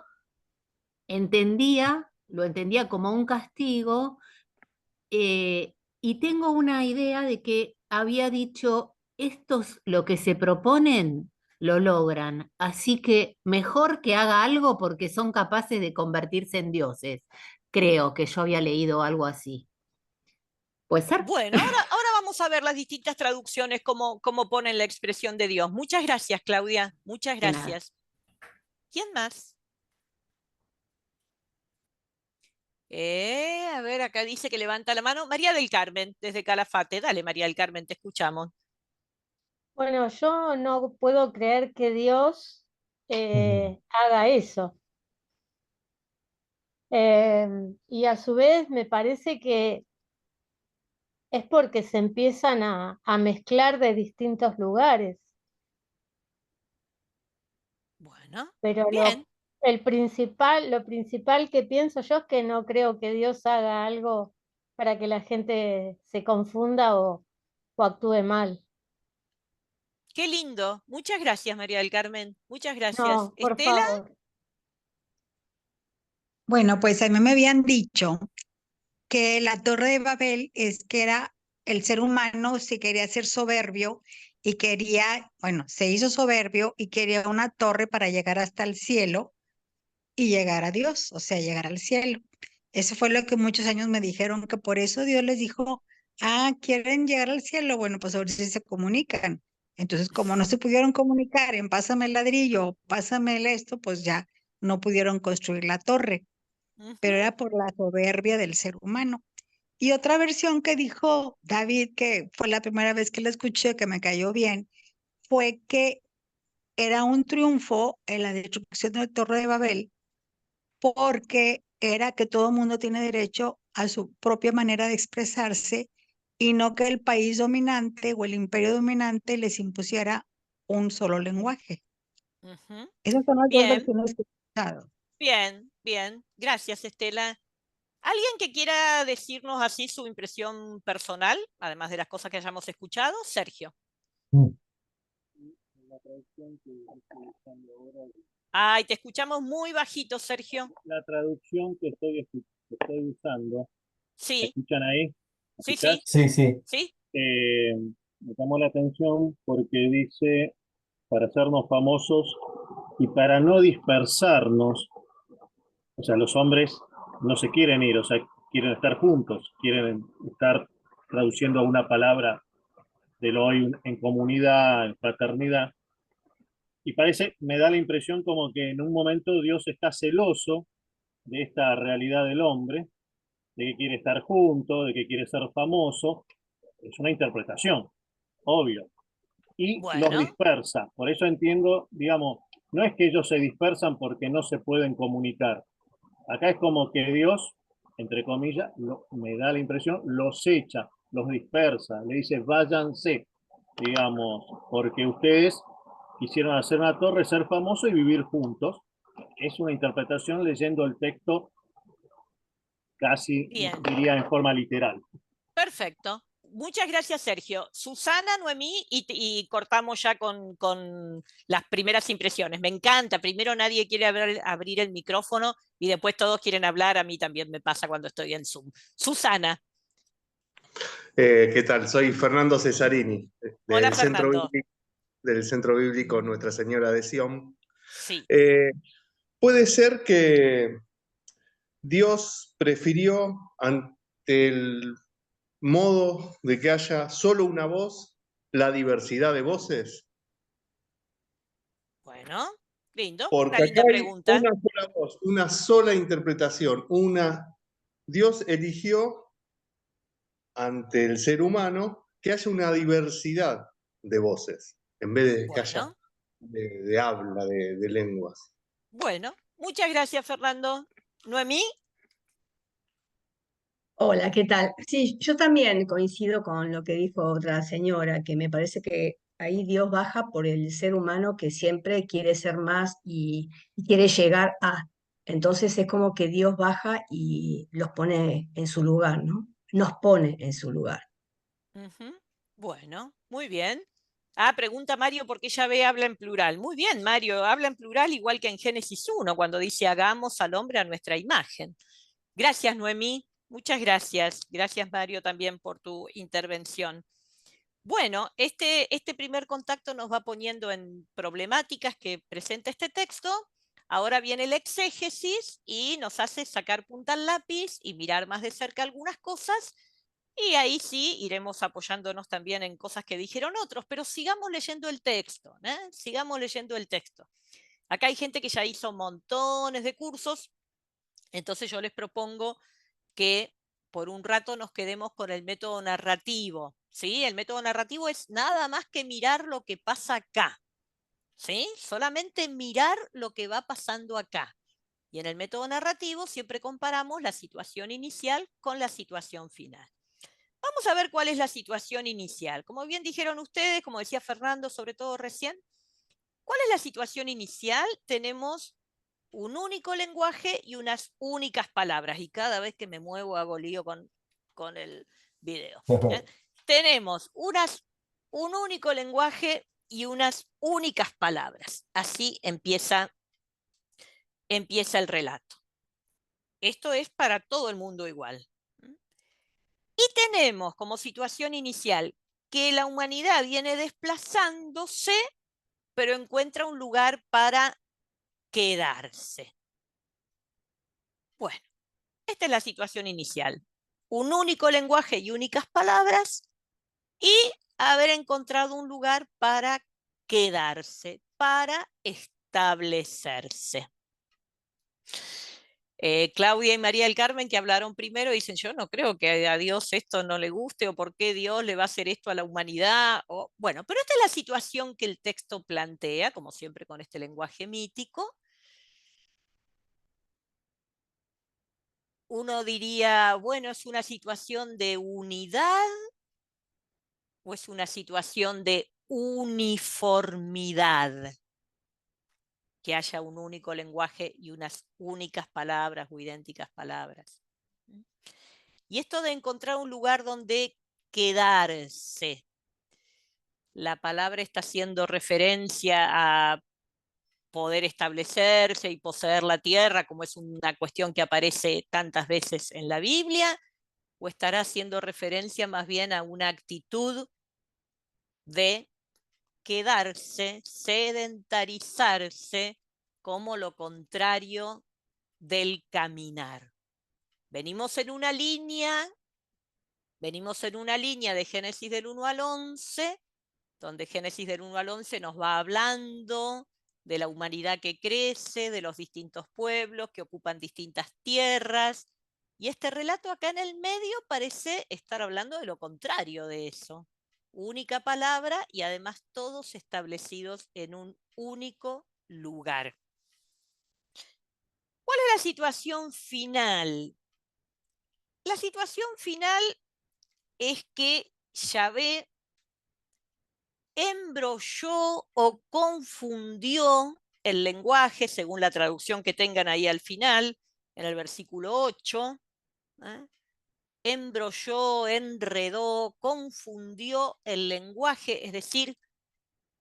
S9: lo entendía como un castigo, y tengo una idea de que había dicho, estos lo que se proponen lo logran, así que mejor que haga algo porque son capaces de convertirse en dioses. Creo que yo había leído algo así. ¿Puede ser?
S1: Bueno, ahora vamos a ver las distintas traducciones, cómo ponen la expresión de Dios. Muchas gracias, Claudia. Muchas
S9: De nada.
S1: gracias. ¿Quién más? A ver, acá dice que levanta la mano. María del Carmen, desde Calafate. Dale, María del Carmen, te escuchamos.
S10: Bueno, yo no puedo creer que Dios haga eso. Y a su vez me parece que es porque se empiezan a mezclar de distintos lugares.
S1: Bueno,
S10: Pero
S1: bien.
S10: lo principal que pienso yo es que no creo que Dios haga algo para que la gente se confunda o actúe mal.
S1: Qué lindo. Muchas gracias, María del Carmen. Muchas gracias.
S10: No, por
S1: Estela.
S10: favor.
S11: Bueno, pues a mí me habían dicho que la Torre de Babel era el ser humano se quería hacer soberbio y quería, bueno, se hizo soberbio y quería una torre para llegar hasta el cielo y llegar a Dios, o sea, llegar al cielo. Eso fue lo que muchos años me dijeron, que por eso Dios les dijo, ¿quieren llegar al cielo? Bueno, pues ahora sí se comunican. Entonces, como no se pudieron comunicar en pásame el ladrillo, pásame el esto, pues ya no pudieron construir la torre, pero era por la soberbia del ser humano. Y otra versión que dijo David, que fue la primera vez que la escuché, que me cayó bien, fue que era un triunfo en la destrucción de la Torre de Babel, porque era que todo el mundo tiene derecho a su propia manera de expresarse y no que el país dominante o el imperio dominante les impusiera un solo lenguaje. Esas son las dos
S1: Bien,
S11: versiones que he escuchado.
S1: bien, bien. Gracias, Estela. ¿Alguien que quiera decirnos así su impresión personal, además de las cosas que hayamos escuchado? Sergio. Ay, te escuchamos muy bajito, Sergio.
S12: La traducción que estoy usando, ¿me
S1: Sí,
S12: escuchan ahí?
S1: sí,
S12: ¿Quizás?
S1: sí.
S6: Sí.
S1: Sí.
S12: Me llamó la atención porque dice, para hacernos famosos y para no dispersarnos, o sea, los hombres no se quieren ir, o sea, quieren estar juntos, quieren estar traduciendo a una palabra de lo hoy en comunidad, en fraternidad. Y me da la impresión como que en un momento Dios está celoso de esta realidad del hombre, de que quiere estar junto, de que quiere ser famoso. Es una interpretación, obvio. Y los dispersa. Por eso entiendo, digamos, no es que ellos se dispersan porque no se pueden comunicar. Acá es como que Dios, entre comillas, me da la impresión, los echa, los dispersa, le dice, váyanse, digamos, porque ustedes quisieron hacer una torre, ser famosos y vivir juntos. Es una interpretación leyendo el texto casi, diría, en forma literal.
S1: Perfecto. Muchas gracias, Sergio. Susana, Noemí, y cortamos ya con las primeras impresiones. Me encanta. Primero nadie quiere abrir el micrófono y después todos quieren hablar. A mí también me pasa cuando estoy en Zoom. Susana.
S13: ¿Qué tal? Soy Fernando Cesarini,
S1: Hola, Fernando.
S13: del Centro Bíblico Nuestra Señora de Sion.
S1: Sí.
S13: Puede ser que Dios prefirió, ante el modo de que haya solo una voz, la diversidad de voces.
S1: Bueno, lindo,
S13: Porque
S1: una linda
S13: acá hay
S1: pregunta.
S13: una sola voz, una sola interpretación. Dios eligió ante el ser humano que haya una diversidad de voces, en vez de que haya de habla, de lenguas.
S1: Bueno, muchas gracias, Fernando. Noemí.
S14: Hola, ¿qué tal? Sí, yo también coincido con lo que dijo otra señora, que me parece que ahí Dios baja por el ser humano que siempre quiere ser más y quiere llegar a. Entonces es como que Dios baja y los pone en su lugar, ¿no? Nos pone en su lugar.
S1: Bueno, muy bien. Pregunta Mario por qué Yahvé habla en plural. Muy bien, Mario, habla en plural igual que en Génesis 1, cuando dice hagamos al hombre a nuestra imagen. Gracias, Noemí. Muchas gracias. Gracias, Mario, también por tu intervención. Bueno, este primer contacto nos va poniendo en problemáticas que presenta este texto. Ahora viene el exégesis y nos hace sacar punta al lápiz y mirar más de cerca algunas cosas. Y ahí sí iremos apoyándonos también en cosas que dijeron otros, pero sigamos leyendo el texto, ¿eh? Sigamos leyendo el texto. Acá hay gente que ya hizo montones de cursos, entonces yo les propongo que por un rato nos quedemos con el método narrativo, ¿sí? El método narrativo es nada más que mirar lo que pasa acá, ¿sí? Solamente mirar lo que va pasando acá. Y en el método narrativo siempre comparamos la situación inicial con la situación final. Vamos a ver cuál es la situación inicial. Como bien dijeron ustedes, como decía Fernando, sobre todo recién, ¿cuál es la situación inicial? Tenemos un único lenguaje y unas únicas palabras. Y cada vez que me muevo hago lío con el video. Tenemos un único lenguaje y unas únicas palabras. Así empieza el relato. Esto es para todo el mundo igual. Y tenemos como situación inicial que la humanidad viene desplazándose, pero encuentra un lugar para quedarse. Bueno, esta es la situación inicial. Un único lenguaje y únicas palabras y haber encontrado un lugar para quedarse, para establecerse. Claudia y María del Carmen, que hablaron primero, dicen, yo no creo que a Dios esto no le guste, o por qué Dios le va a hacer esto a la humanidad. Bueno, pero esta es la situación que el texto plantea, como siempre con este lenguaje mítico. Uno diría, bueno, ¿es una situación de unidad o es una situación de uniformidad? Que haya un único lenguaje y unas únicas palabras o idénticas palabras. Y esto de encontrar un lugar donde quedarse. La palabra está haciendo referencia a poder establecerse y poseer la tierra, como es una cuestión que aparece tantas veces en la Biblia, o estará haciendo referencia más bien a una actitud de quedarse, sedentarizarse, como lo contrario del caminar. Venimos en una línea de Génesis del 1 al 11, donde Génesis del 1 al 11 nos va hablando de la humanidad que crece, de los distintos pueblos que ocupan distintas tierras, y este relato acá en el medio parece estar hablando de lo contrario de eso. Única palabra y además todos establecidos en un único lugar. ¿Cuál es la situación final? La situación final es que Yahvé embrolló o confundió el lenguaje, según la traducción que tengan ahí al final, en el versículo 8. Embrolló, enredó, confundió el lenguaje, es decir,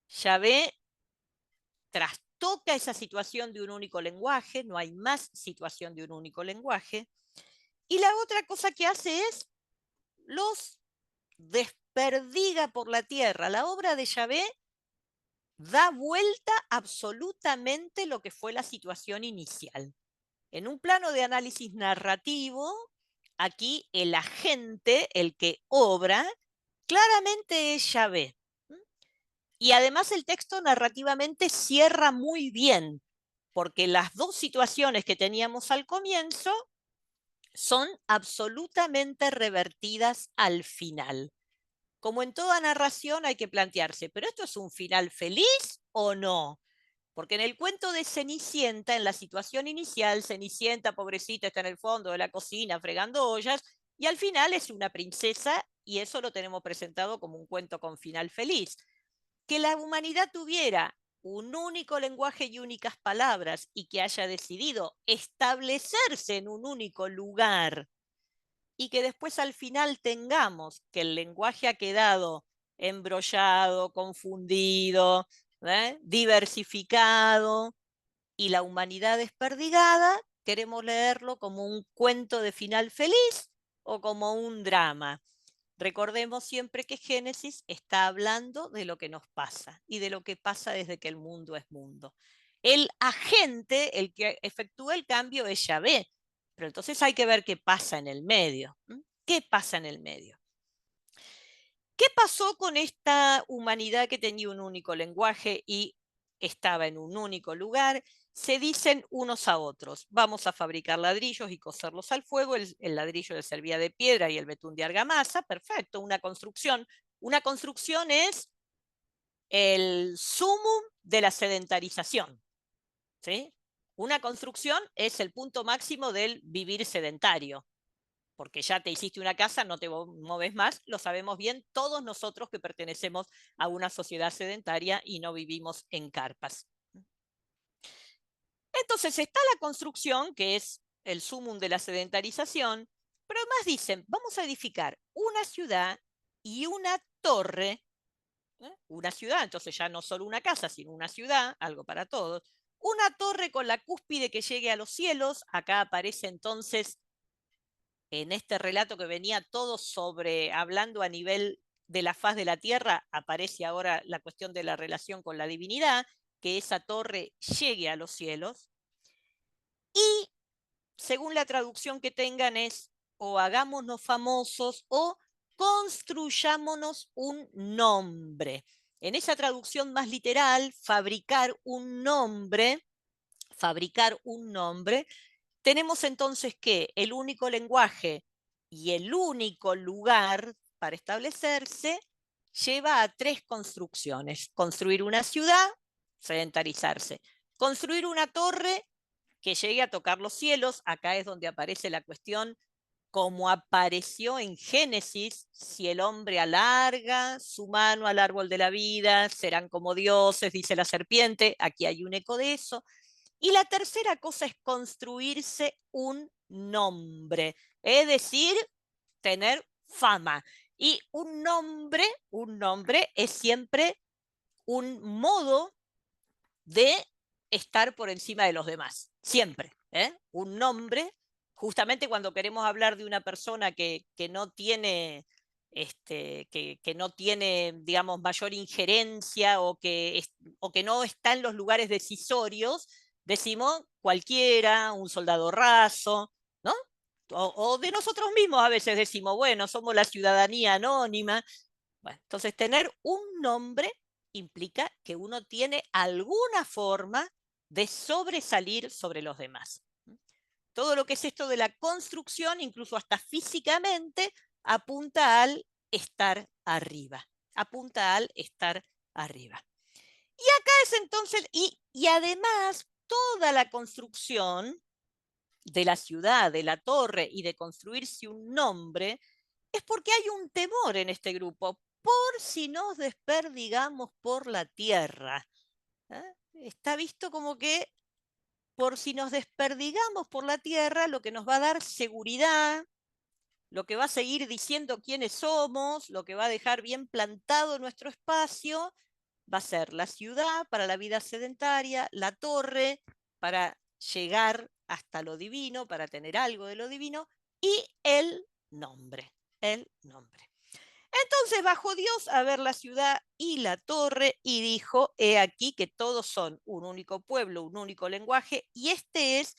S1: Yahvé trastoca esa situación de un único lenguaje, no hay más situación de un único lenguaje. Y la otra cosa que hace es los desperdiga por la tierra. La obra de Yahvé da vuelta absolutamente lo que fue la situación inicial. En un plano de análisis narrativo, aquí el agente, el que obra, claramente es Yahvé. Y además el texto narrativamente cierra muy bien, porque las dos situaciones que teníamos al comienzo son absolutamente revertidas al final. Como en toda narración hay que plantearse, ¿pero esto es un final feliz o no? Porque en el cuento de Cenicienta, en la situación inicial, Cenicienta, pobrecita, está en el fondo de la cocina fregando ollas, y al final es una princesa, y eso lo tenemos presentado como un cuento con final feliz. Que la humanidad tuviera un único lenguaje y únicas palabras, y que haya decidido establecerse en un único lugar, y que después al final tengamos que el lenguaje ha quedado embrollado, confundido, diversificado, y la humanidad desperdigada, queremos leerlo como un cuento de final feliz o como un drama. Recordemos siempre que Génesis está hablando de lo que nos pasa y de lo que pasa desde que el mundo es mundo. El agente, el que efectúa el cambio, es Yahvé, pero entonces hay que ver qué pasa en el medio. ¿Qué pasa en el medio? ¿Qué pasó con esta humanidad que tenía un único lenguaje y estaba en un único lugar? Se dicen unos a otros, vamos a fabricar ladrillos y coserlos al fuego, el ladrillo les servía de piedra y el betún de argamasa, perfecto, una construcción. Una construcción es el sumum de la sedentarización, ¿sí? Una construcción es el punto máximo del vivir sedentario, porque ya te hiciste una casa, no te moves más, lo sabemos bien todos nosotros que pertenecemos a una sociedad sedentaria y no vivimos en carpas. Entonces está la construcción, que es el sumum de la sedentarización, pero además dicen, vamos a edificar una ciudad y una torre, una ciudad, entonces ya no solo una casa, sino una ciudad, algo para todos, una torre con la cúspide que llegue a los cielos, acá aparece entonces en este relato que venía todo hablando a nivel de la faz de la tierra, aparece ahora la cuestión de la relación con la divinidad, que esa torre llegue a los cielos. Y según la traducción que tengan es o hagámonos famosos o construyámonos un nombre. En esa traducción más literal, fabricar un nombre, tenemos entonces que el único lenguaje y el único lugar para establecerse lleva a 3 construcciones. Construir una ciudad, sedentarizarse. Construir una torre que llegue a tocar los cielos. Acá es donde aparece la cuestión, como apareció en Génesis: si el hombre alarga su mano al árbol de la vida, serán como dioses, dice la serpiente. Aquí hay un eco de eso. Y la tercera cosa es construirse un nombre, es decir, tener fama. Y un nombre es siempre un modo de estar por encima de los demás, siempre. Un nombre, justamente cuando queremos hablar de una persona que no tiene, que no tiene, digamos, mayor injerencia o que no está en los lugares decisorios, decimos cualquiera, un soldado raso, ¿no? O de nosotros mismos a veces decimos, bueno, somos la ciudadanía anónima. Bueno, entonces tener un nombre implica que uno tiene alguna forma de sobresalir sobre los demás. Todo lo que es esto de la construcción, incluso hasta físicamente, apunta al estar arriba. Apunta al estar arriba. Y acá es entonces, y además, toda la construcción de la ciudad, de la torre y de construirse un nombre, es porque hay un temor en este grupo, por si nos desperdigamos por la tierra. Está visto como que por si nos desperdigamos por la tierra, lo que nos va a dar seguridad, lo que va a seguir diciendo quiénes somos, lo que va a dejar bien plantado nuestro espacio, va a ser la ciudad para la vida sedentaria, la torre para llegar hasta lo divino, para tener algo de lo divino, y el nombre. Entonces bajó Dios a ver la ciudad y la torre y dijo: he aquí que todos son un único pueblo, un único lenguaje, y este es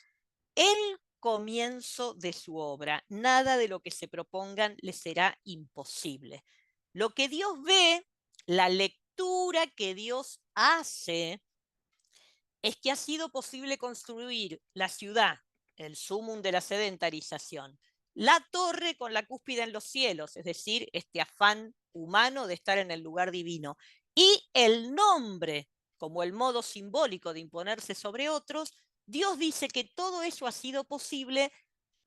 S1: el comienzo de su obra. Nada de lo que se propongan les será imposible. Lo que Dios ve, la lectura que Dios hace, es que ha sido posible construir la ciudad, el sumum de la sedentarización, la torre con la cúspide en los cielos, es decir, este afán humano de estar en el lugar divino, y el nombre como el modo simbólico de imponerse sobre otros. Dios dice que todo eso ha sido posible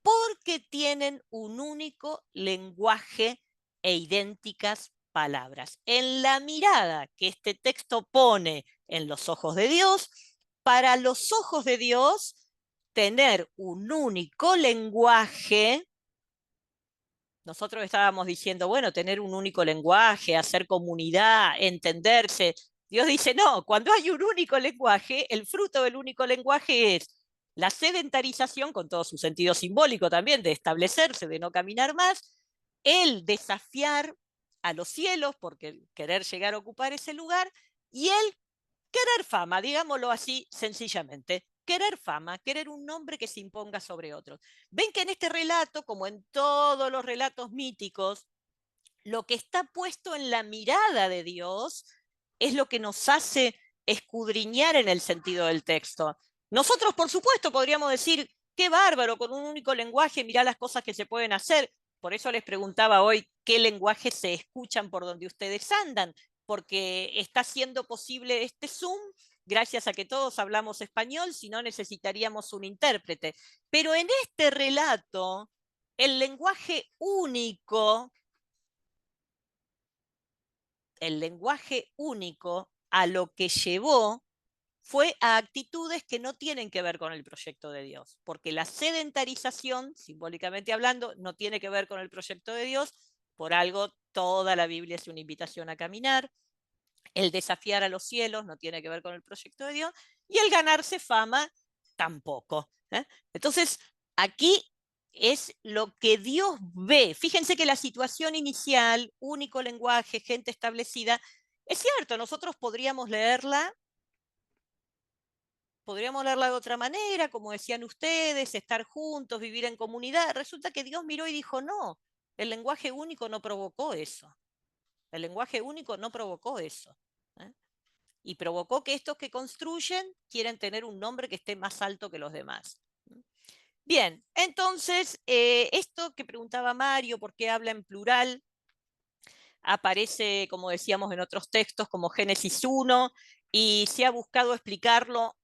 S1: porque tienen un único lenguaje e idénticas palabras. En la mirada que este texto pone en los ojos de Dios, para los ojos de Dios, tener un único lenguaje, nosotros estábamos diciendo, bueno, tener un único lenguaje, hacer comunidad, entenderse. Dios dice, no, cuando hay un único lenguaje, el fruto del único lenguaje es la sedentarización, con todo su sentido simbólico también, de establecerse, de no caminar más, el desafiar a los cielos, porque querer llegar a ocupar ese lugar, y el querer fama, digámoslo así sencillamente. Querer fama, querer un nombre que se imponga sobre otros. Ven que en este relato, como en todos los relatos míticos, lo que está puesto en la mirada de Dios es lo que nos hace escudriñar en el sentido del texto. Nosotros, por supuesto, podríamos decir, qué bárbaro, con un único lenguaje, mirá las cosas que se pueden hacer. Por eso les preguntaba hoy qué lenguajes se escuchan por donde ustedes andan, porque está siendo posible este Zoom gracias a que todos hablamos español, si no necesitaríamos un intérprete. Pero en este relato, el lenguaje único a lo que llevó fue a actitudes que no tienen que ver con el proyecto de Dios, porque la sedentarización, simbólicamente hablando, no tiene que ver con el proyecto de Dios. Por algo toda la Biblia es una invitación a caminar. El desafiar a los cielos no tiene que ver con el proyecto de Dios, y el ganarse fama tampoco. Entonces, aquí es lo que Dios ve. Fíjense que la situación inicial, único lenguaje, gente establecida, es cierto, nosotros podríamos leerla de otra manera, como decían ustedes, estar juntos, vivir en comunidad. Resulta que Dios miró y dijo, no, el lenguaje único no provocó eso. El lenguaje único no provocó eso. ¿Eh? Y provocó que estos que construyen quieren tener un nombre que esté más alto que los demás. Bien, entonces, esto que preguntaba Mario, ¿por qué habla en plural? Aparece, como decíamos en otros textos, como Génesis 1, y se ha buscado explicarlo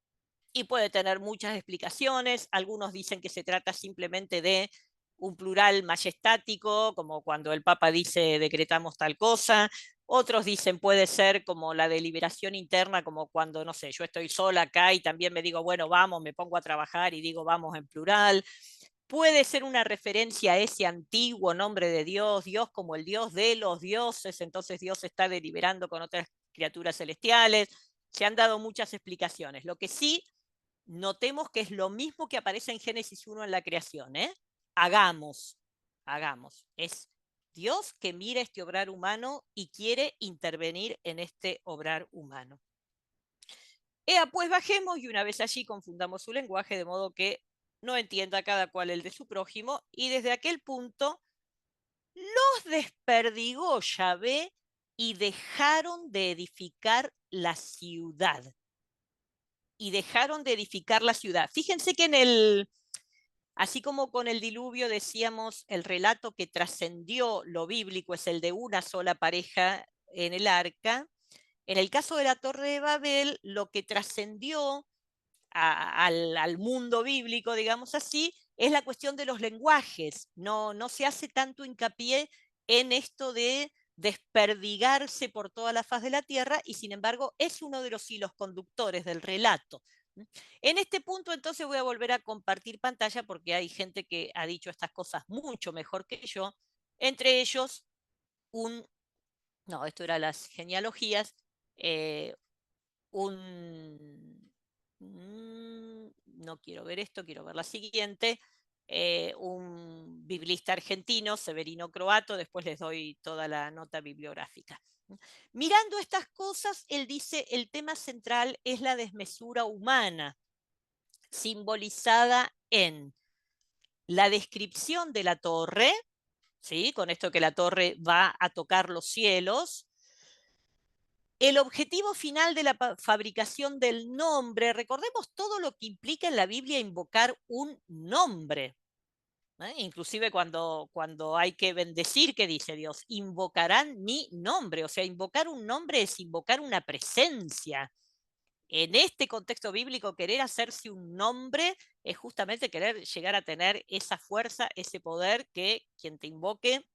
S1: y puede tener muchas explicaciones. Algunos dicen que se trata simplemente de un plural majestático, como cuando el Papa dice decretamos tal cosa. Otros dicen puede ser como la deliberación interna, como cuando, no sé, yo estoy sola acá y también me digo, bueno, vamos, me pongo a trabajar y digo vamos en plural. Puede ser una referencia a ese antiguo nombre de Dios, Dios como el Dios de los dioses, entonces Dios está deliberando con otras criaturas celestiales. Se han dado muchas explicaciones. Lo que sí notemos que es lo mismo que aparece en Génesis 1 en la creación. Hagamos. Es Dios que mira este obrar humano y quiere intervenir en este obrar humano. Pues bajemos y una vez allí confundamos su lenguaje de modo que no entienda cada cual el de su prójimo, y desde aquel punto los desperdigó Yahvé y dejaron de edificar la ciudad. Fíjense que así como con el diluvio decíamos, el relato que trascendió lo bíblico es el de una sola pareja en el arca. En el caso de la Torre de Babel, lo que trascendió al mundo bíblico, digamos así, es la cuestión de los lenguajes. No se hace tanto hincapié en esto de desperdigarse por toda la faz de la tierra, y sin embargo es uno de los hilos conductores del relato. En este punto entonces voy a volver a compartir pantalla porque hay gente que ha dicho estas cosas mucho mejor que yo, entre ellos esto era las genealogías, no quiero ver esto, quiero ver la siguiente, un biblista argentino, Severino Croato, después les doy toda la nota bibliográfica. Mirando estas cosas, él dice, el tema central es la desmesura humana, simbolizada en la descripción de la torre, ¿sí? Con esto que la torre va a tocar los cielos. El objetivo final de la fabricación del nombre, recordemos todo lo que implica en la Biblia invocar un nombre. Inclusive cuando hay que bendecir, ¿qué dice Dios? Invocarán mi nombre. O sea, invocar un nombre es invocar una presencia. En este contexto bíblico, querer hacerse un nombre es justamente querer llegar a tener esa fuerza, ese poder que quien te invoque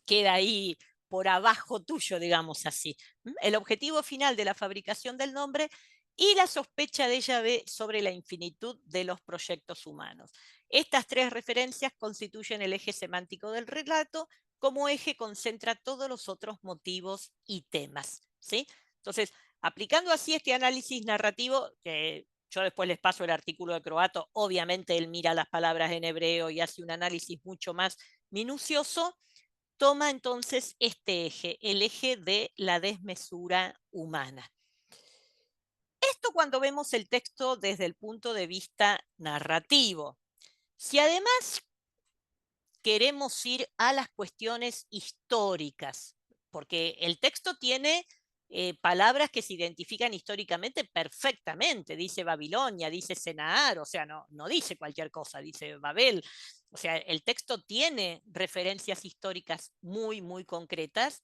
S1: queda ahí por abajo tuyo, digamos así. El objetivo final de la fabricación del nombre y la sospecha de Yahvé sobre la infinitud de los proyectos humanos. Estas tres referencias constituyen el eje semántico del relato. Como eje concentra todos los otros motivos y temas, ¿sí? Entonces, aplicando así este análisis narrativo, que yo después les paso el artículo de Croato, obviamente él mira las palabras en hebreo y hace un análisis mucho más minucioso, toma entonces este eje, el eje de la desmesura humana. Esto cuando vemos el texto desde el punto de vista narrativo. Si además queremos ir a las cuestiones históricas, porque el texto tiene palabras que se identifican históricamente perfectamente, dice Babilonia, dice Sennaar, o sea, no dice cualquier cosa, dice Babel. O sea, el texto tiene referencias históricas muy, muy concretas.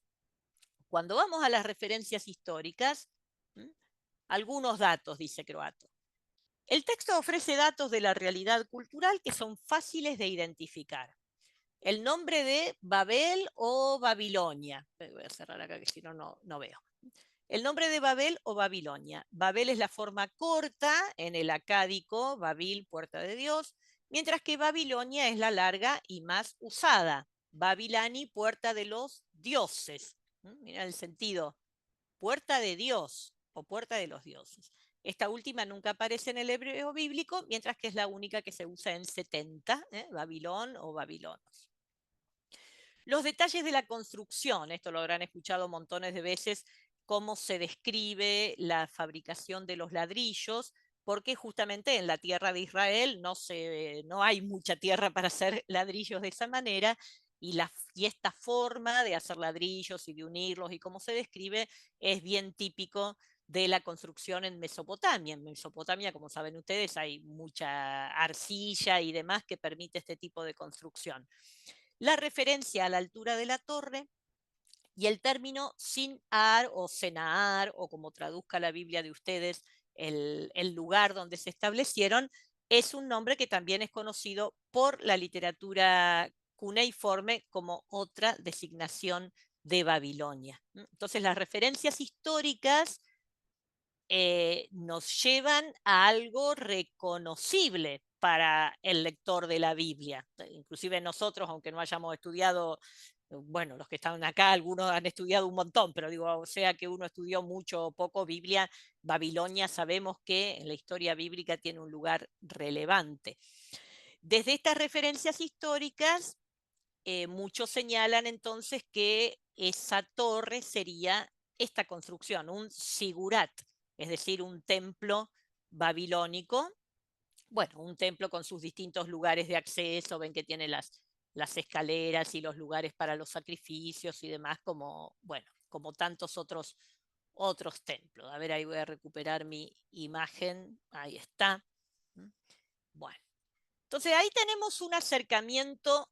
S1: Cuando vamos a las referencias históricas, algunos datos, dice Croato. El texto ofrece datos de la realidad cultural que son fáciles de identificar. El nombre de Babel o Babilonia. Voy a cerrar acá que si no, no veo. El nombre de Babel o Babilonia. Babel es la forma corta en el acádico, Babil, puerta de Dios, mientras que Babilonia es la larga y más usada. Babilani, puerta de los dioses. Mira el sentido. Puerta de Dios o puerta de los dioses. Esta última nunca aparece en el hebreo bíblico, mientras que es la única que se usa en 70, Babilón o Babilonos. Los detalles de la construcción, esto lo habrán escuchado montones de veces, cómo se describe la fabricación de los ladrillos, porque justamente en la tierra de Israel no hay mucha tierra para hacer ladrillos de esa manera, y esta forma de hacer ladrillos y de unirlos y cómo se describe es bien típico de la construcción en Mesopotamia. En Mesopotamia, como saben ustedes, hay mucha arcilla y demás que permite este tipo de construcción. La referencia a la altura de la torre y el término Sin-ar o Senaar, o como traduzca la Biblia de ustedes, el lugar donde se establecieron, es un nombre que también es conocido por la literatura cuneiforme como otra designación de Babilonia. Entonces, las referencias históricas nos llevan a algo reconocible para el lector de la Biblia. Inclusive nosotros, aunque no hayamos estudiado, bueno, los que están acá, algunos han estudiado un montón, pero digo, o sea que uno estudió mucho o poco Biblia, Babilonia sabemos que en la historia bíblica tiene un lugar relevante. Desde estas referencias históricas, muchos señalan entonces que esa torre sería esta construcción, un sigurat, es decir, un templo babilónico. Bueno, un templo con sus distintos lugares de acceso, ven que tiene las escaleras y los lugares para los sacrificios y demás, como, bueno, como tantos otros templos. A ver, ahí voy a recuperar mi imagen, ahí está. Bueno, entonces ahí tenemos un acercamiento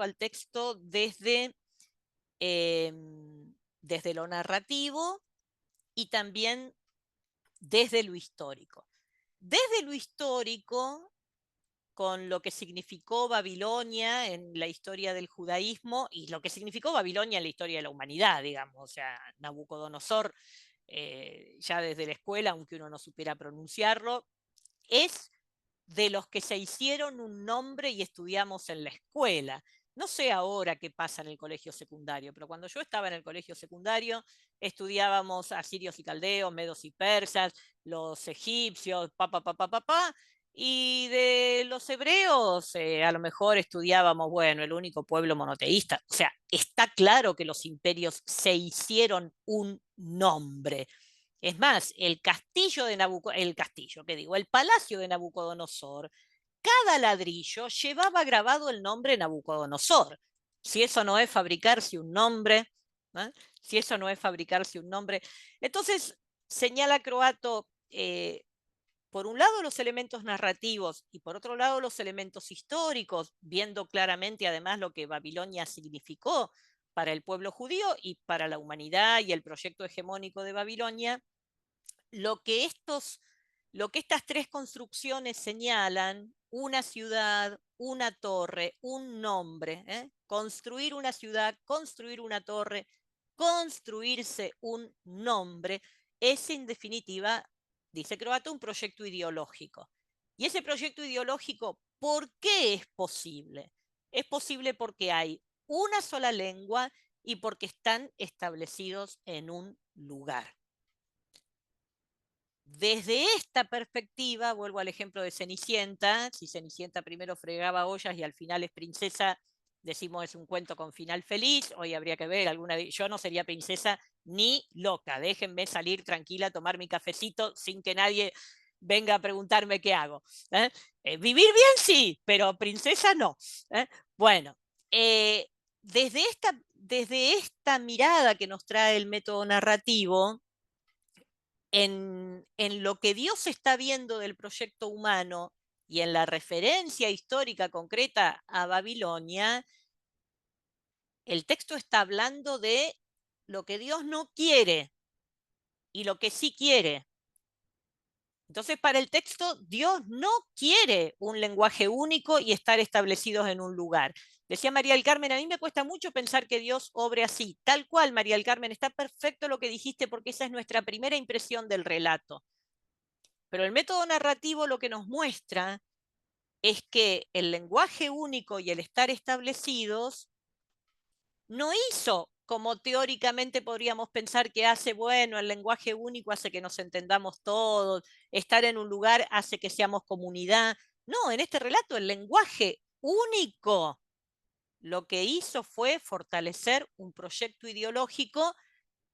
S1: al texto desde lo narrativo y también desde lo histórico. Desde lo histórico, con lo que significó Babilonia en la historia del judaísmo y lo que significó Babilonia en la historia de la humanidad, digamos, o sea, Nabucodonosor, ya desde la escuela, aunque uno no supiera pronunciarlo, es de los que se hicieron un nombre y estudiamos en la escuela. No sé ahora qué pasa en el colegio secundario, pero cuando yo estaba en el colegio secundario estudiábamos asirios y caldeos, medos y persas, los egipcios, y de los hebreos a lo mejor estudiábamos, bueno, el único pueblo monoteísta. O sea, está claro que los imperios se hicieron un nombre. Es más, el palacio de Nabucodonosor, cada ladrillo llevaba grabado el nombre Nabucodonosor. Si eso no es fabricarse un nombre, ¿eh? Si eso no es fabricarse un nombre. Entonces, señala Croatto, por un lado los elementos narrativos y por otro lado los elementos históricos, viendo claramente además lo que Babilonia significó para el pueblo judío y para la humanidad y el proyecto hegemónico de Babilonia. Lo que estas tres construcciones señalan, una ciudad, una torre, un nombre, construir una ciudad, construir una torre, construirse un nombre, es en definitiva, dice Croatto, un proyecto ideológico. Y ese proyecto ideológico, ¿por qué es posible? Es posible porque hay una sola lengua y porque están establecidos en un lugar. Desde esta perspectiva, vuelvo al ejemplo de Cenicienta, si Cenicienta primero fregaba ollas y al final es princesa, decimos es un cuento con final feliz, hoy habría que ver, yo no sería princesa ni loca, déjenme salir tranquila a tomar mi cafecito sin que nadie venga a preguntarme qué hago. Vivir bien sí, pero princesa no. Bueno, desde esta mirada que nos trae el método narrativo, en lo que Dios está viendo del proyecto humano y en la referencia histórica concreta a Babilonia, el texto está hablando de lo que Dios no quiere y lo que sí quiere. Entonces, para el texto, Dios no quiere un lenguaje único y estar establecidos en un lugar. Decía María del Carmen, a mí me cuesta mucho pensar que Dios obre así. Tal cual, María del Carmen, está perfecto lo que dijiste porque esa es nuestra primera impresión del relato. Pero el método narrativo lo que nos muestra es que el lenguaje único y el estar establecidos no hizo como teóricamente podríamos pensar que hace, bueno, el lenguaje único hace que nos entendamos todos, estar en un lugar hace que seamos comunidad. No, en este relato el lenguaje único lo que hizo fue fortalecer un proyecto ideológico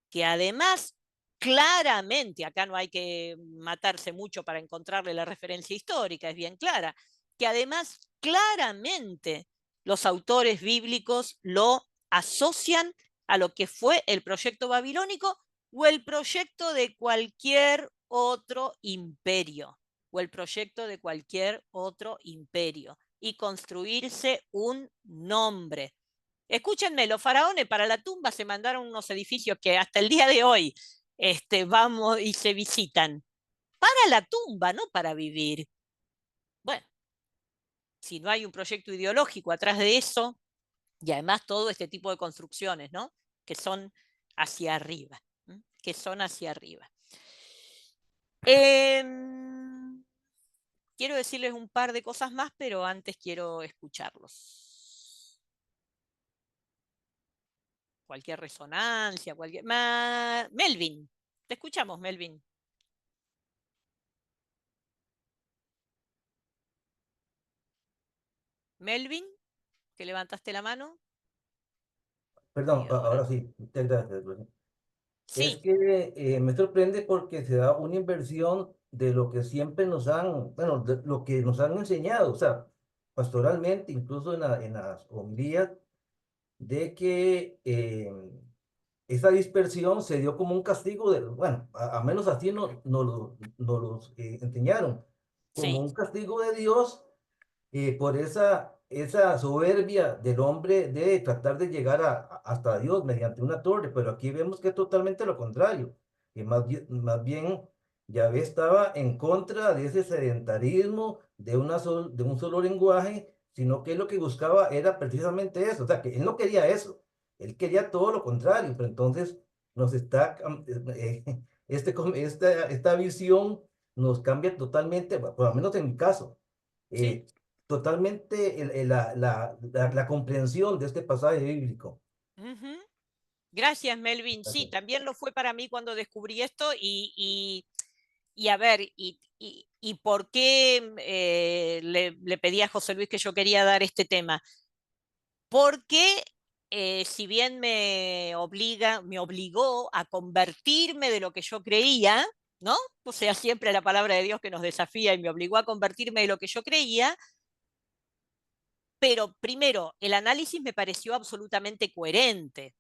S1: que además claramente, acá no hay que matarse mucho para encontrarle la referencia histórica, es bien clara, que además claramente los autores bíblicos lo asocian a lo que fue el proyecto babilónico o el proyecto de cualquier otro imperio, o el proyecto de cualquier otro imperio, y construirse un nombre. Escúchenme, los faraones para la tumba se mandaron unos edificios que hasta el día de hoy vamos y se visitan. Para la tumba, no para vivir. Bueno, si no hay un proyecto ideológico atrás de eso, y además todo este tipo de construcciones, ¿no? Que son hacia arriba, ¿m? Que son hacia arriba. Quiero decirles un par de cosas más, pero antes quiero escucharlos. Cualquier resonancia, cualquier... Melvin, te escuchamos, Melvin. Melvin, que levantaste la mano.
S15: Perdón, ahora sí, muchas gracias. Es
S1: Sí,
S15: que me sorprende porque se da una inversión de lo que siempre nos han, bueno, de lo que nos han enseñado, o sea, pastoralmente, incluso en las homilías, de que esa dispersión se dio como un castigo, bueno, a menos así nos los enseñaron, como
S1: sí,
S15: un castigo de Dios por esa soberbia del hombre de tratar de llegar hasta Dios mediante una torre, pero aquí vemos que es totalmente lo contrario, que más bien Yahvé estaba en contra de ese sedentarismo, de un solo lenguaje, sino que lo que buscaba era precisamente eso, o sea, que él no quería eso, él quería todo lo contrario, pero entonces nos está, esta visión nos cambia totalmente, por lo menos en mi caso.
S1: sí.
S15: Totalmente la comprensión de este pasaje bíblico.
S1: Ujú. Gracias, Melvin. Sí,
S15: Gracias.
S1: también lo fue para mí cuando descubrí esto y a ver, y por qué le pedí a José Luis que yo quería dar este tema. Porque si bien me obligó a convertirme de lo que yo creía, ¿no? O sea, siempre la palabra de Dios que nos desafía y me obligó a convertirme de lo que yo creía, pero primero, el análisis me pareció absolutamente coherente.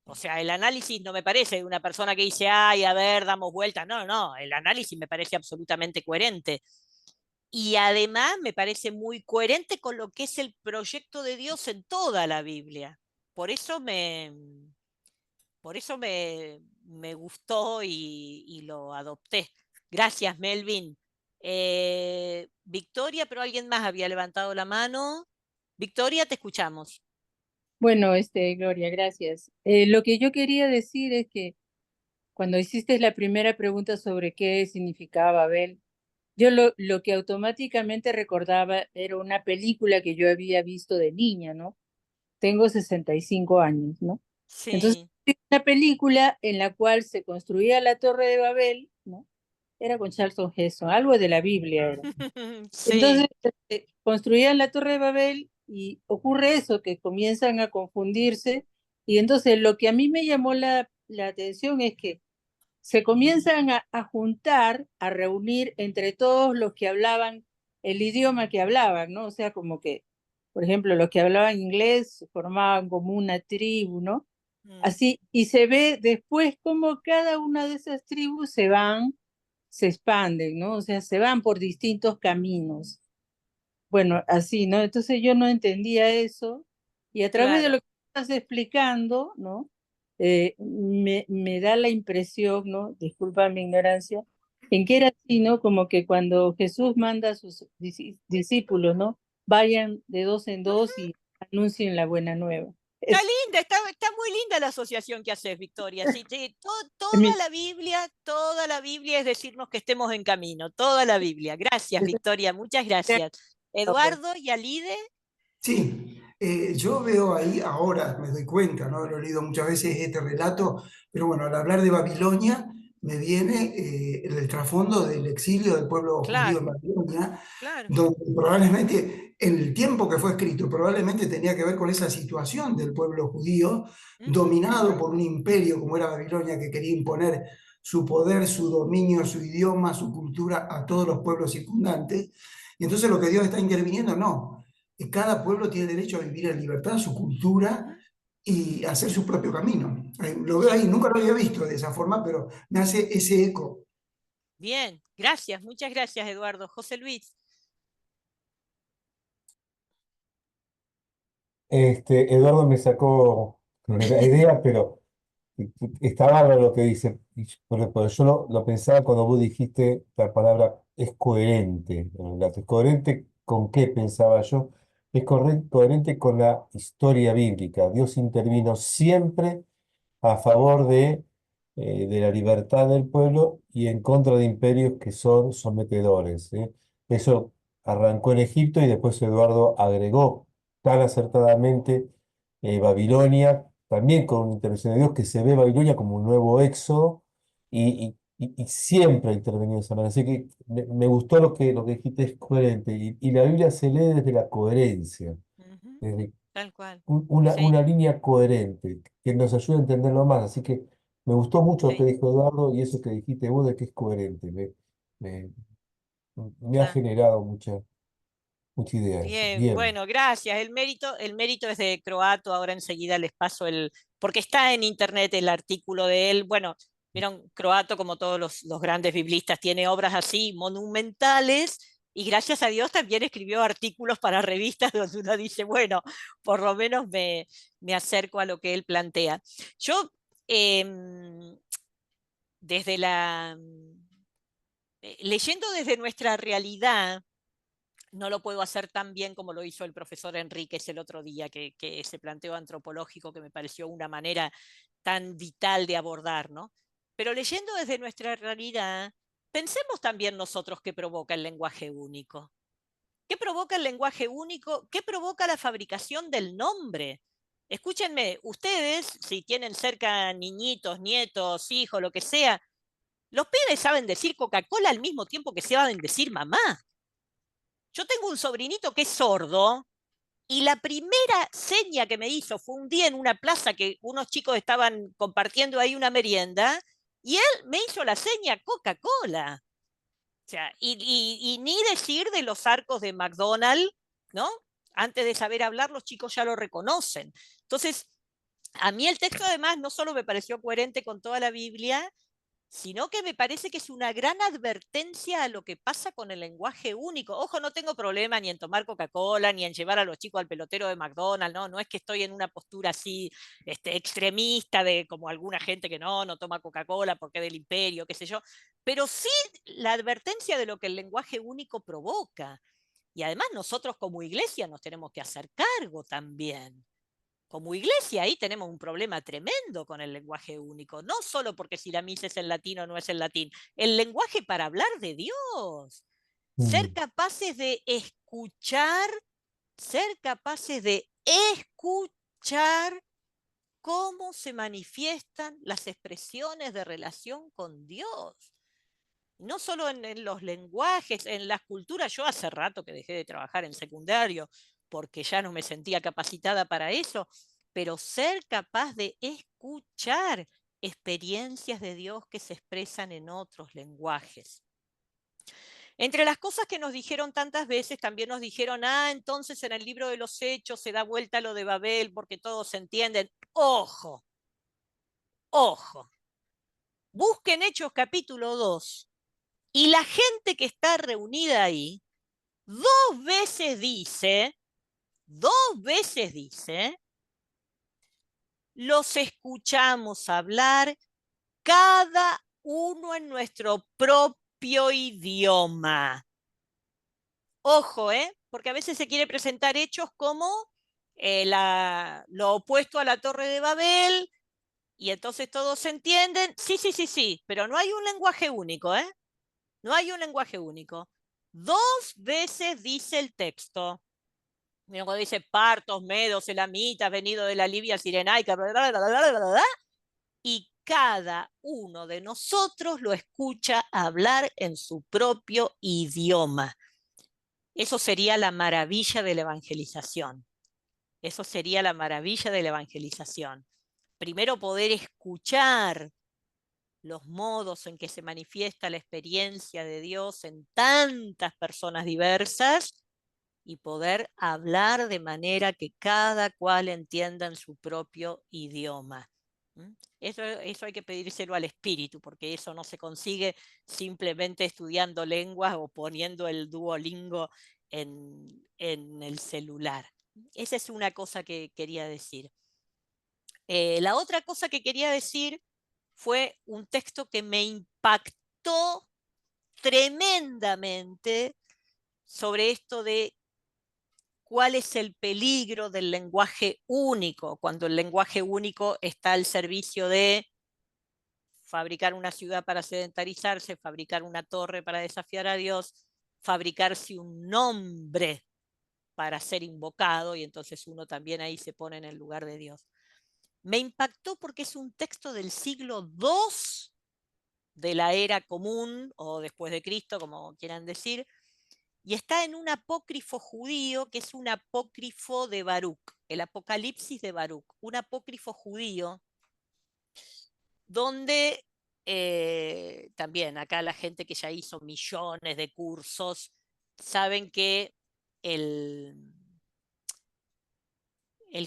S1: O sea, el análisis no me parece de una persona que dice, ay, a ver, damos vuelta. No, no, el análisis me parece absolutamente coherente. Y además me parece muy coherente con lo que es el proyecto de Dios en toda la Biblia. Por eso me gustó y lo adopté. Gracias, Melvin. Victoria, pero alguien más había levantado la mano. Victoria, te escuchamos.
S5: Bueno, Gloria, gracias. Lo que yo quería decir es que cuando hiciste la primera pregunta sobre qué significaba Babel, yo lo que automáticamente recordaba era una película que yo había visto de niña, ¿no? Tengo 65 años, ¿no? Entonces,
S1: Sí.
S5: una película en la cual se construía la Torre de Babel, ¿no? Era con Charlton Heston, algo de la Biblia era. Entonces,
S1: Sí.
S5: construían la Torre de Babel y ocurre eso, que comienzan a confundirse. Y entonces lo que a mí me llamó la atención es que se comienzan a juntar, a reunir entre todos los que hablaban el idioma que hablaban, ¿no? O sea, como que, por ejemplo, los que hablaban inglés formaban como una tribu, ¿no? Así, y se ve después cómo cada una de esas tribus se expanden, ¿no? O sea, se van por distintos caminos. Bueno, así, ¿no? Entonces yo no entendía eso y a través de lo
S1: Claro.
S5: que estás explicando, ¿no? Me da la impresión, ¿no? Disculpa mi ignorancia, en que era así, ¿no? Como que cuando Jesús manda a sus discípulos, ¿no? Vayan de dos en dos y anuncien la buena nueva.
S1: Está linda, está muy linda la asociación que haces, Victoria. Sí, sí, toda la Biblia es decirnos que estemos en camino, toda la Biblia. Gracias, Victoria, muchas gracias. Eduardo y Alide.
S16: Sí, Yo veo ahí, ahora me doy cuenta, ¿no? Lo he leído muchas veces este relato, pero bueno, al hablar de Babilonia me viene el trasfondo del exilio del pueblo judío en
S1: Claro,
S16: Babilonia,
S1: claro.
S16: donde probablemente en el tiempo que fue escrito, probablemente tenía que ver con esa situación del pueblo judío dominado por un imperio como era Babilonia, que quería imponer su poder, su dominio, su idioma, su cultura a todos los pueblos circundantes. Y entonces lo que Dios está interviniendo, no. Cada pueblo tiene derecho a vivir en libertad su cultura y hacer su propio camino. Lo veo ahí, nunca lo había visto de esa forma, pero me hace ese eco.
S1: Bien, gracias, muchas gracias, Eduardo. José Luis.
S6: Eduardo me sacó la idea, pero está bárbaro lo que dice. Pero yo lo pensaba cuando vos dijiste la palabra es coherente. El relato. ¿Es coherente con qué pensaba yo? Es coherente con la historia bíblica. Dios intervino siempre a favor de la libertad del pueblo y en contra de imperios que son sometedores, ¿eh? Eso arrancó en Egipto y después Eduardo agregó tan acertadamente Babilonia, también con una intervención de Dios, que se ve Babilonia como un nuevo éxodo y siempre ha intervenido de esa manera. Así que me gustó lo que dijiste, es coherente. Y la Biblia se lee desde la coherencia, desde
S1: Tal cual.
S6: una línea coherente que nos ayuda a entenderlo más. Así que me gustó mucho lo que dijo Eduardo y eso que dijiste vos de que es coherente. Me, me ha generado mucha idea eso.
S1: Bien,
S6: Bien.
S1: bueno, gracias. El mérito es de Croato, ahora enseguida les paso porque está en internet el artículo de él. Bueno, vieron, Croato, como todos los grandes biblistas, tiene obras así monumentales y gracias a Dios también escribió artículos para revistas donde uno dice, bueno, por lo menos me acerco a lo que él plantea. Yo, desde leyendo desde nuestra realidad, no lo puedo hacer tan bien como lo hizo el profesor Enríquez el otro día, que ese planteo antropológico que me pareció una manera tan vital de abordar, ¿no? Pero leyendo desde nuestra realidad, pensemos también nosotros qué provoca el lenguaje único. ¿Qué provoca el lenguaje único? ¿Qué provoca la fabricación del nombre? Escúchenme, ustedes, si tienen cerca niñitos, nietos, hijos, lo que sea, los pibes saben decir Coca-Cola al mismo tiempo que saben decir mamá. Yo tengo un sobrinito que es sordo y la primera seña que me hizo fue un día en una plaza que unos chicos estaban compartiendo ahí una merienda y él me hizo la seña Coca-Cola. O sea, y ni decir de los arcos de McDonald's, ¿no? Antes de saber hablar, los chicos ya lo reconocen. Entonces, a mí el texto además no solo me pareció coherente con toda la Biblia, sino que me parece que es una gran advertencia a lo que pasa con el lenguaje único. Ojo, no tengo problema ni en tomar Coca-Cola, ni en llevar a los chicos al pelotero de McDonald's, no es que estoy en una postura así extremista de como alguna gente que no toma Coca-Cola porque es del imperio, qué sé yo, pero sí la advertencia de lo que el lenguaje único provoca. Y además nosotros como iglesia nos tenemos que hacer cargo también. Como iglesia ahí tenemos un problema tremendo con el lenguaje único, no solo porque si la misa es en latín o no es en latín, el lenguaje para hablar de Dios, ser capaces de escuchar cómo se manifiestan las expresiones de relación con Dios. No solo en los lenguajes, en las culturas. Yo hace rato que dejé de trabajar en secundario porque ya no me sentía capacitada para eso, pero ser capaz de escuchar experiencias de Dios que se expresan en otros lenguajes. Entre las cosas que nos dijeron tantas veces, también nos dijeron, entonces en el libro de los Hechos se da vuelta lo de Babel porque todos se entienden. Ojo, ojo. Busquen Hechos capítulo 2. Y la gente que está reunida ahí, dos veces dice, los escuchamos hablar cada uno en nuestro propio idioma. Ojo, porque a veces se quiere presentar hechos como lo opuesto a la Torre de Babel, y entonces todos se entienden. Sí, pero no hay un lenguaje único, No hay un lenguaje único. Dos veces dice el texto, Mira, cuando dice partos, medos, elamitas, venido de la Libia sirenaica, bla, bla, bla, bla, bla, bla, bla, y cada uno de nosotros lo escucha hablar en su propio idioma. Eso sería la maravilla de la evangelización. Eso sería la maravilla de la evangelización. Primero poder escuchar los modos en que se manifiesta la experiencia de Dios en tantas personas diversas y poder hablar de manera que cada cual entienda en su propio idioma. Eso hay que pedírselo al espíritu, porque eso no se consigue simplemente estudiando lenguas o poniendo el Duolingo en el celular. Esa es una cosa que quería decir. La otra cosa que quería decir fue un texto que me impactó tremendamente sobre esto de cuál es el peligro del lenguaje único, cuando el lenguaje único está al servicio de fabricar una ciudad para sedentarizarse, fabricar una torre para desafiar a Dios, fabricarse un nombre para ser invocado, y entonces uno también ahí se pone en el lugar de Dios. Me impactó porque es un texto del siglo II de la era común, o después de Cristo, como quieran decir, y está en un apócrifo judío que es un apócrifo de Baruch, el Apocalipsis de Baruch, un apócrifo judío donde también acá la gente que ya hizo millones de cursos saben que el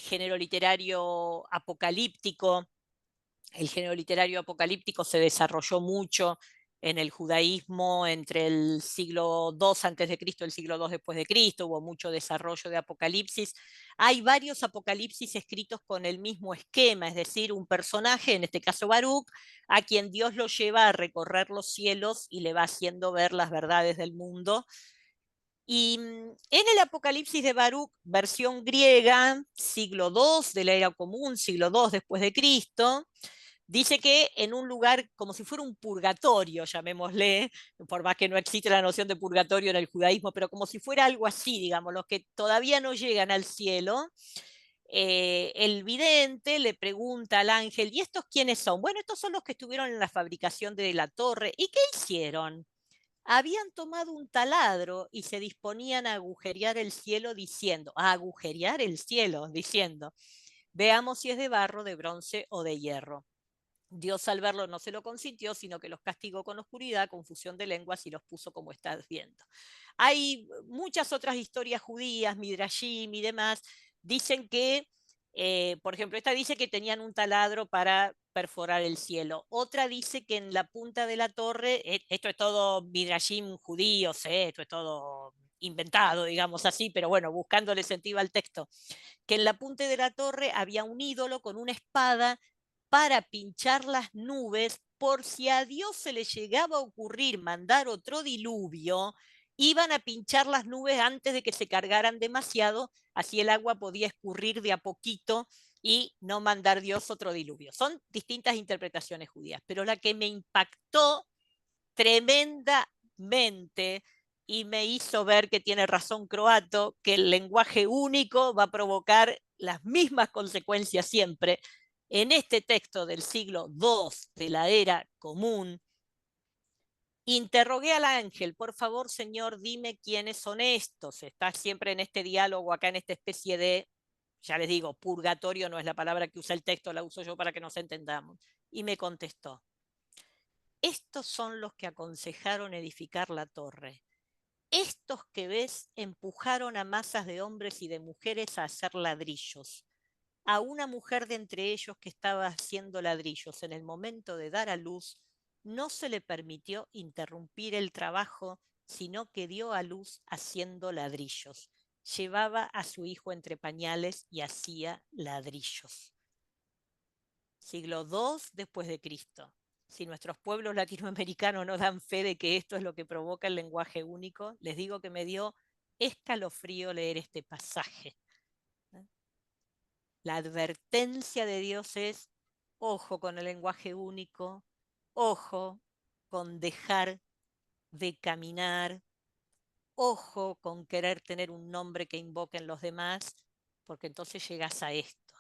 S1: género literario apocalíptico, se desarrolló mucho en el judaísmo entre el siglo II antes de Cristo y el siglo II después de Cristo. Hubo mucho desarrollo de Apocalipsis. Hay varios Apocalipsis escritos con el mismo esquema, es decir, un personaje, en este caso Baruch, a quien Dios lo lleva a recorrer los cielos y le va haciendo ver las verdades del mundo. Y en el Apocalipsis de Baruch, versión griega, siglo II de la era común, siglo II después de Cristo, dice que en un lugar como si fuera un purgatorio, llamémosle, por más que no existe la noción de purgatorio en el judaísmo, pero como si fuera algo así, digamos, los que todavía no llegan al cielo, el vidente le pregunta al ángel, ¿y estos quiénes son? Bueno, estos son los que estuvieron en la fabricación de la torre. ¿Y qué hicieron? Habían tomado un taladro y se disponían a agujerear el cielo diciendo, veamos si es de barro, de bronce o de hierro. Dios al verlo no se lo consintió, sino que los castigó con oscuridad, confusión de lenguas y los puso como estás viendo. Hay muchas otras historias judías, Midrashim y demás, dicen que, por ejemplo, esta dice que tenían un taladro para perforar el cielo. Otra dice que en la punta de la torre, esto es todo Midrashim judíos, esto es todo inventado, digamos así, pero bueno, buscándole sentido al texto, que en la punta de la torre había un ídolo con una espada para pinchar las nubes, por si a Dios se le llegaba a ocurrir mandar otro diluvio, iban a pinchar las nubes antes de que se cargaran demasiado, así el agua podía escurrir de a poquito y no mandar Dios otro diluvio. Son distintas interpretaciones judías, pero la que me impactó tremendamente y me hizo ver que tiene razón Croato, que el lenguaje único va a provocar las mismas consecuencias siempre. En este texto del siglo II de la era común, interrogué al ángel, por favor, Señor, dime quiénes son estos. Está siempre en este diálogo, acá en esta especie de, ya les digo, purgatorio no es la palabra que usa el texto, la uso yo para que nos entendamos. Y me contestó, estos son los que aconsejaron edificar la torre. Estos que ves empujaron a masas de hombres y de mujeres a hacer ladrillos. A una mujer de entre ellos que estaba haciendo ladrillos en el momento de dar a luz, no se le permitió interrumpir el trabajo, sino que dio a luz haciendo ladrillos. Llevaba a su hijo entre pañales y hacía ladrillos. Siglo II después de Cristo. Si nuestros pueblos latinoamericanos no dan fe de que esto es lo que provoca el lenguaje único, les digo que me dio escalofrío leer este pasaje. La advertencia de Dios es, ojo con el lenguaje único, ojo con dejar de caminar ojo con querer tener un nombre que invoquen los demás, porque entonces llegás a esto.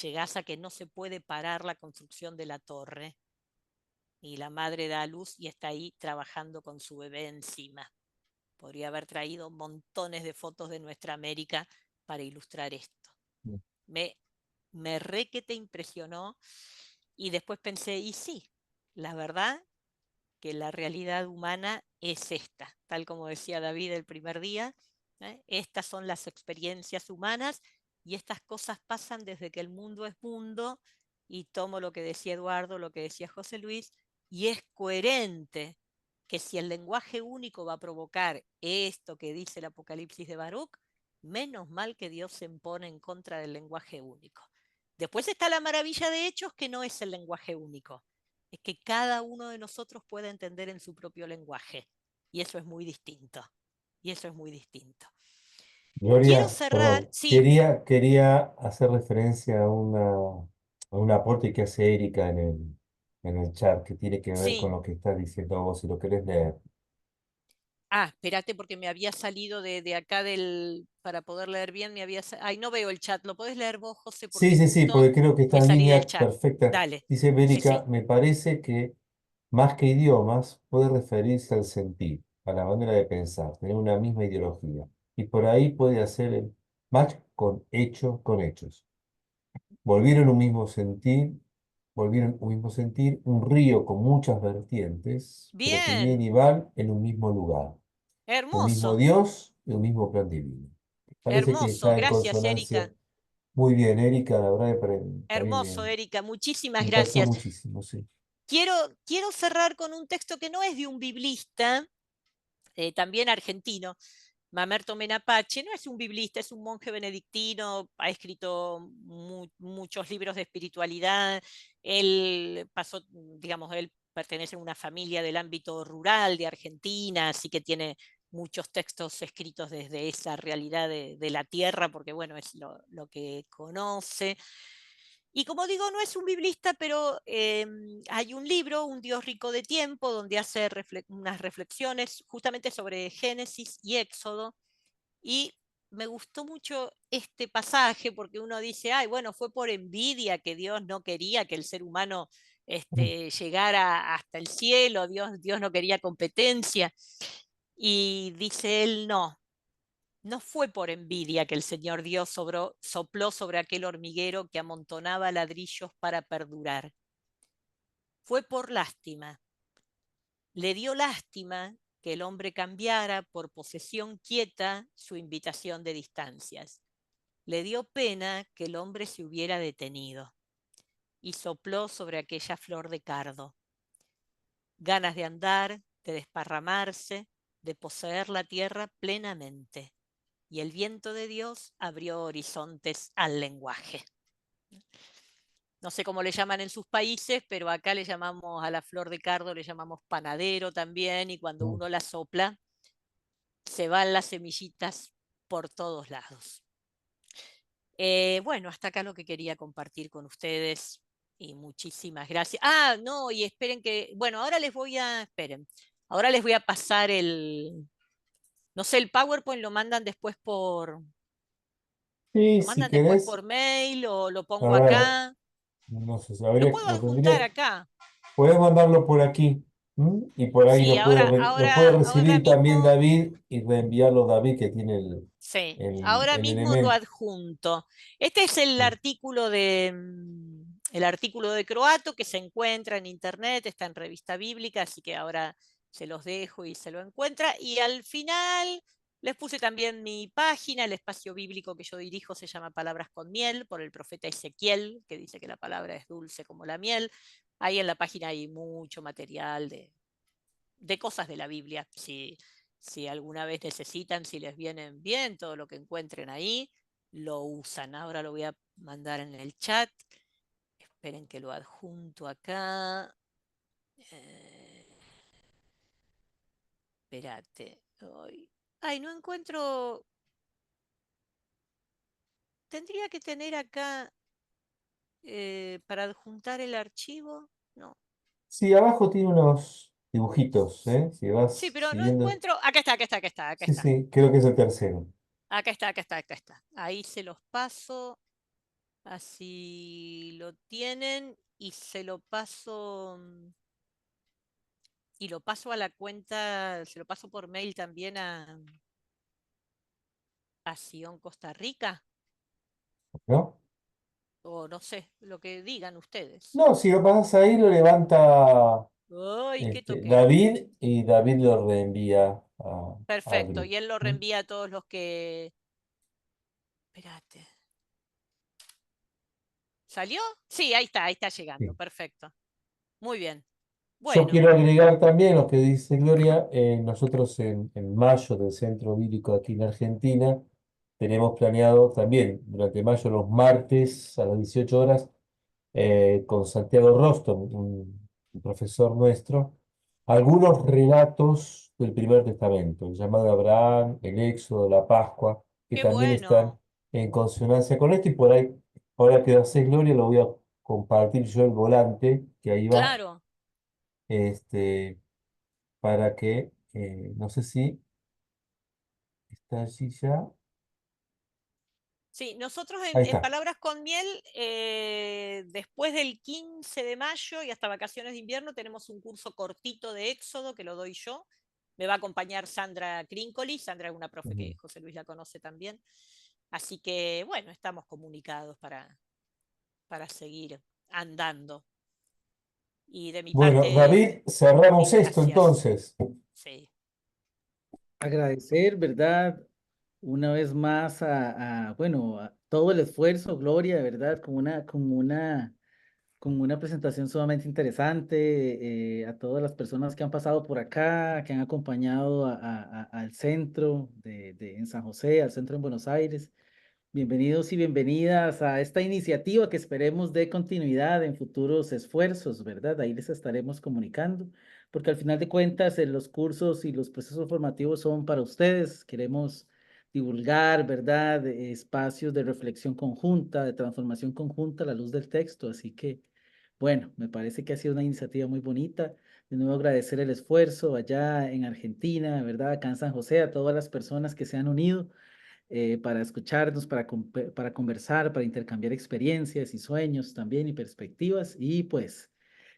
S1: Llegás a que no se puede parar la construcción de la torre y la madre da a luz y está ahí trabajando con su bebé encima. Podría haber traído montones de fotos de nuestra América para ilustrar esto. Me re que te impresionó y después pensé, y sí, la verdad que la realidad humana es esta, tal como decía David el primer día, estas son las experiencias humanas y estas cosas pasan desde que el mundo es mundo, y tomo lo que decía Eduardo, lo que decía José Luis, y es coherente que si el lenguaje único va a provocar esto que dice el Apocalipsis de Baruch, menos mal que Dios se impone en contra del lenguaje único. Después está la maravilla de Hechos, que no es el lenguaje único, es que cada uno de nosotros pueda entender en su propio lenguaje, y eso es muy distinto, y eso es muy distinto. Quiero
S6: Gloria,
S1: cerrar,
S6: perdón,
S1: sí,
S6: quería hacer referencia a un aporte que hace Erika en el chat, que tiene que ver con
S1: sí.
S6: lo que estás diciendo vos, si lo querés leer.
S1: Espérate, porque me había salido de acá para poder leer bien, ay, no veo el chat, ¿lo podés leer vos, José?
S6: Sí,
S1: Porque
S6: sí, sí,
S1: justo
S6: porque creo que está
S1: me
S6: en
S1: salí del
S6: línea
S1: chat.
S6: perfecta.
S1: Dale,
S6: Dice
S1: sí,
S6: Erika,
S1: sí.
S6: me parece que más que idiomas puede referirse al sentir, a la manera de pensar, tener una misma ideología. Y por ahí puede hacer el match con hechos. Volvieron un mismo sentir, volvieron un mismo sentir, un río con muchas vertientes, pero que vienen
S1: Bien,
S6: y van en un mismo lugar. Un mismo
S1: hermoso,
S6: Dios y un mismo plan divino. Parece que
S1: hermoso,
S6: está en
S1: gracias,
S6: consonancia.
S1: Erika.
S6: Muy bien, Erika, la verdad que a mí
S1: Hermoso, Erika,
S6: me
S1: muchísimas
S6: impactó
S1: gracias.
S6: muchísimo, sí.
S1: Quiero cerrar con un texto que no es de un biblista, también argentino, Mamerto Menapace. No es un biblista, es un monje benedictino, ha escrito muchos libros de espiritualidad. Él pasó, digamos, él pertenece a una familia del ámbito rural de Argentina, así que tiene muchos textos escritos desde esa realidad de la tierra, porque bueno, es lo que conoce. Y como digo, no es un biblista, pero hay un libro, Un Dios rico de tiempo, donde hace unas reflexiones justamente sobre Génesis y Éxodo. Y me gustó mucho este pasaje porque uno dice, ay, bueno, fue por envidia que Dios no quería que el ser humano llegara hasta el cielo, Dios no quería competencia. Y dice él, no, no fue por envidia que el Señor Dios sopló sobre aquel hormiguero que amontonaba ladrillos para perdurar. Fue por lástima. Le dio lástima que el hombre cambiara por posesión quieta su invitación de distancias. Le dio pena que el hombre se hubiera detenido y sopló sobre aquella flor de cardo. Ganas de andar, de desparramarse, de poseer la tierra plenamente. Y el viento de Dios abrió horizontes al lenguaje. No sé cómo le llaman en sus países, pero acá le llamamos a la flor de cardo, le llamamos panadero también, y cuando uno la sopla, se van las semillitas por todos lados. Bueno, hasta acá lo que quería compartir con ustedes y muchísimas gracias. No, y esperen que, bueno, esperen, ahora les voy a pasar no sé, el PowerPoint
S6: Sí,
S1: lo
S6: si
S1: mandan después
S6: querés,
S1: por mail o lo
S6: a
S1: pongo
S6: ver,
S1: acá.
S6: no sé,
S1: Lo puedo
S6: lo
S1: adjuntar
S6: tendría,
S1: acá.
S6: podés mandarlo por aquí, ¿m? Y por ahí
S1: Sí,
S6: lo puede
S1: ahora
S6: recibir también
S1: mismo,
S6: David y reenviarlo David, que tiene
S1: sí, ahora
S6: el
S1: mismo lo
S6: elemento.
S1: adjunto. Este es el artículo de Croato que se encuentra en internet, está en Revista Bíblica, así que ahora se los dejo y se lo encuentra. Y al final les puse también mi página, el espacio bíblico que yo dirijo se llama Palabras con Miel, por el profeta Ezequiel, que dice que la palabra es dulce como la miel. Ahí en la página hay mucho material de cosas de la Biblia. Si alguna vez necesitan, si les vienen bien, todo lo que encuentren ahí, lo usan. Ahora lo voy a mandar en el chat. Esperen que lo adjunto acá. Espérate. Ay, no encuentro. Tendría que tener acá para adjuntar el archivo. No.
S6: Sí, abajo tiene dibujitos, ¿eh? Si vas
S1: Sí, pero no
S6: siguiendo.
S1: encuentro. Acá está, acá está, acá está, acá
S6: Sí,
S1: está.
S6: sí, creo que es el tercero.
S1: Acá está, acá está, acá está. Ahí se los paso. Así lo tienen. Y se lo paso. Y lo paso a la cuenta. Se lo paso por mail también a Sion Costa Rica.
S6: ¿No?
S1: O no sé, lo que digan ustedes.
S6: No, si lo pasas ahí, lo levanta
S1: ¡Ay, qué toque!
S6: David y David lo reenvía al
S1: Perfecto.
S6: grupo.
S1: Y él lo reenvía a todos los que. Espérate. ¿Salió? Sí, ahí está llegando.
S6: Sí.
S1: Perfecto. Muy bien.
S6: Yo
S1: Bueno,
S6: quiero agregar también lo que dice Gloria. Nosotros en mayo del Centro Bíblico aquí en Argentina tenemos planeado también durante mayo los martes a las 18 horas con Santiago Roston, un profesor nuestro, algunos relatos del Primer Testamento, el llamado de Abraham, el Éxodo, la Pascua, que
S1: qué
S6: también están
S1: bueno.
S6: en consonancia con esto y por ahí, ahora que hace Gloria, lo voy a compartir yo el volante, que ahí va,
S1: Claro.
S6: este, para que, no sé si está allí ya,
S1: Sí, nosotros
S6: ahí
S1: en
S6: está.
S1: Palabras con Miel, después del 15 de mayo y hasta vacaciones de invierno, tenemos un curso cortito de Éxodo que lo doy yo. Me va a acompañar Sandra Crincoli. Sandra es una profe que
S6: Ujú.
S1: José Luis la conoce también. Así que, bueno, estamos comunicados para seguir andando. Y de mi
S6: Bueno,
S1: parte,
S6: David, cerramos
S1: mil
S6: esto
S1: gracias.
S6: entonces.
S1: Sí.
S17: Agradecer, ¿verdad? Una vez más bueno, a todo el esfuerzo, Gloria, ¿verdad? Con una presentación sumamente interesante, a todas las personas que han pasado por acá, que han acompañado al centro en San José, al centro en Buenos Aires. Bienvenidos y bienvenidas a esta iniciativa que esperemos dé continuidad en futuros esfuerzos, ¿verdad? Ahí les estaremos comunicando, porque al final de cuentas los cursos y los procesos formativos son para ustedes. Queremos divulgar, ¿verdad? Espacios de reflexión conjunta, de transformación conjunta a la luz del texto. Así que, bueno, me parece que ha sido una iniciativa muy bonita. De nuevo agradecer el esfuerzo allá en Argentina, ¿verdad? Acá en San José, a todas las personas que se han unido para escucharnos, para conversar, para intercambiar experiencias y sueños también y perspectivas. Y pues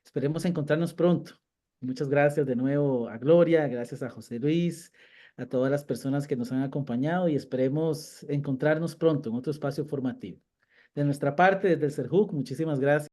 S17: esperemos encontrarnos pronto. Muchas gracias de nuevo a Gloria, gracias a José Luis, a todas las personas que nos han acompañado y esperemos encontrarnos pronto en otro espacio formativo. De nuestra parte, desde el CERJUC, muchísimas gracias.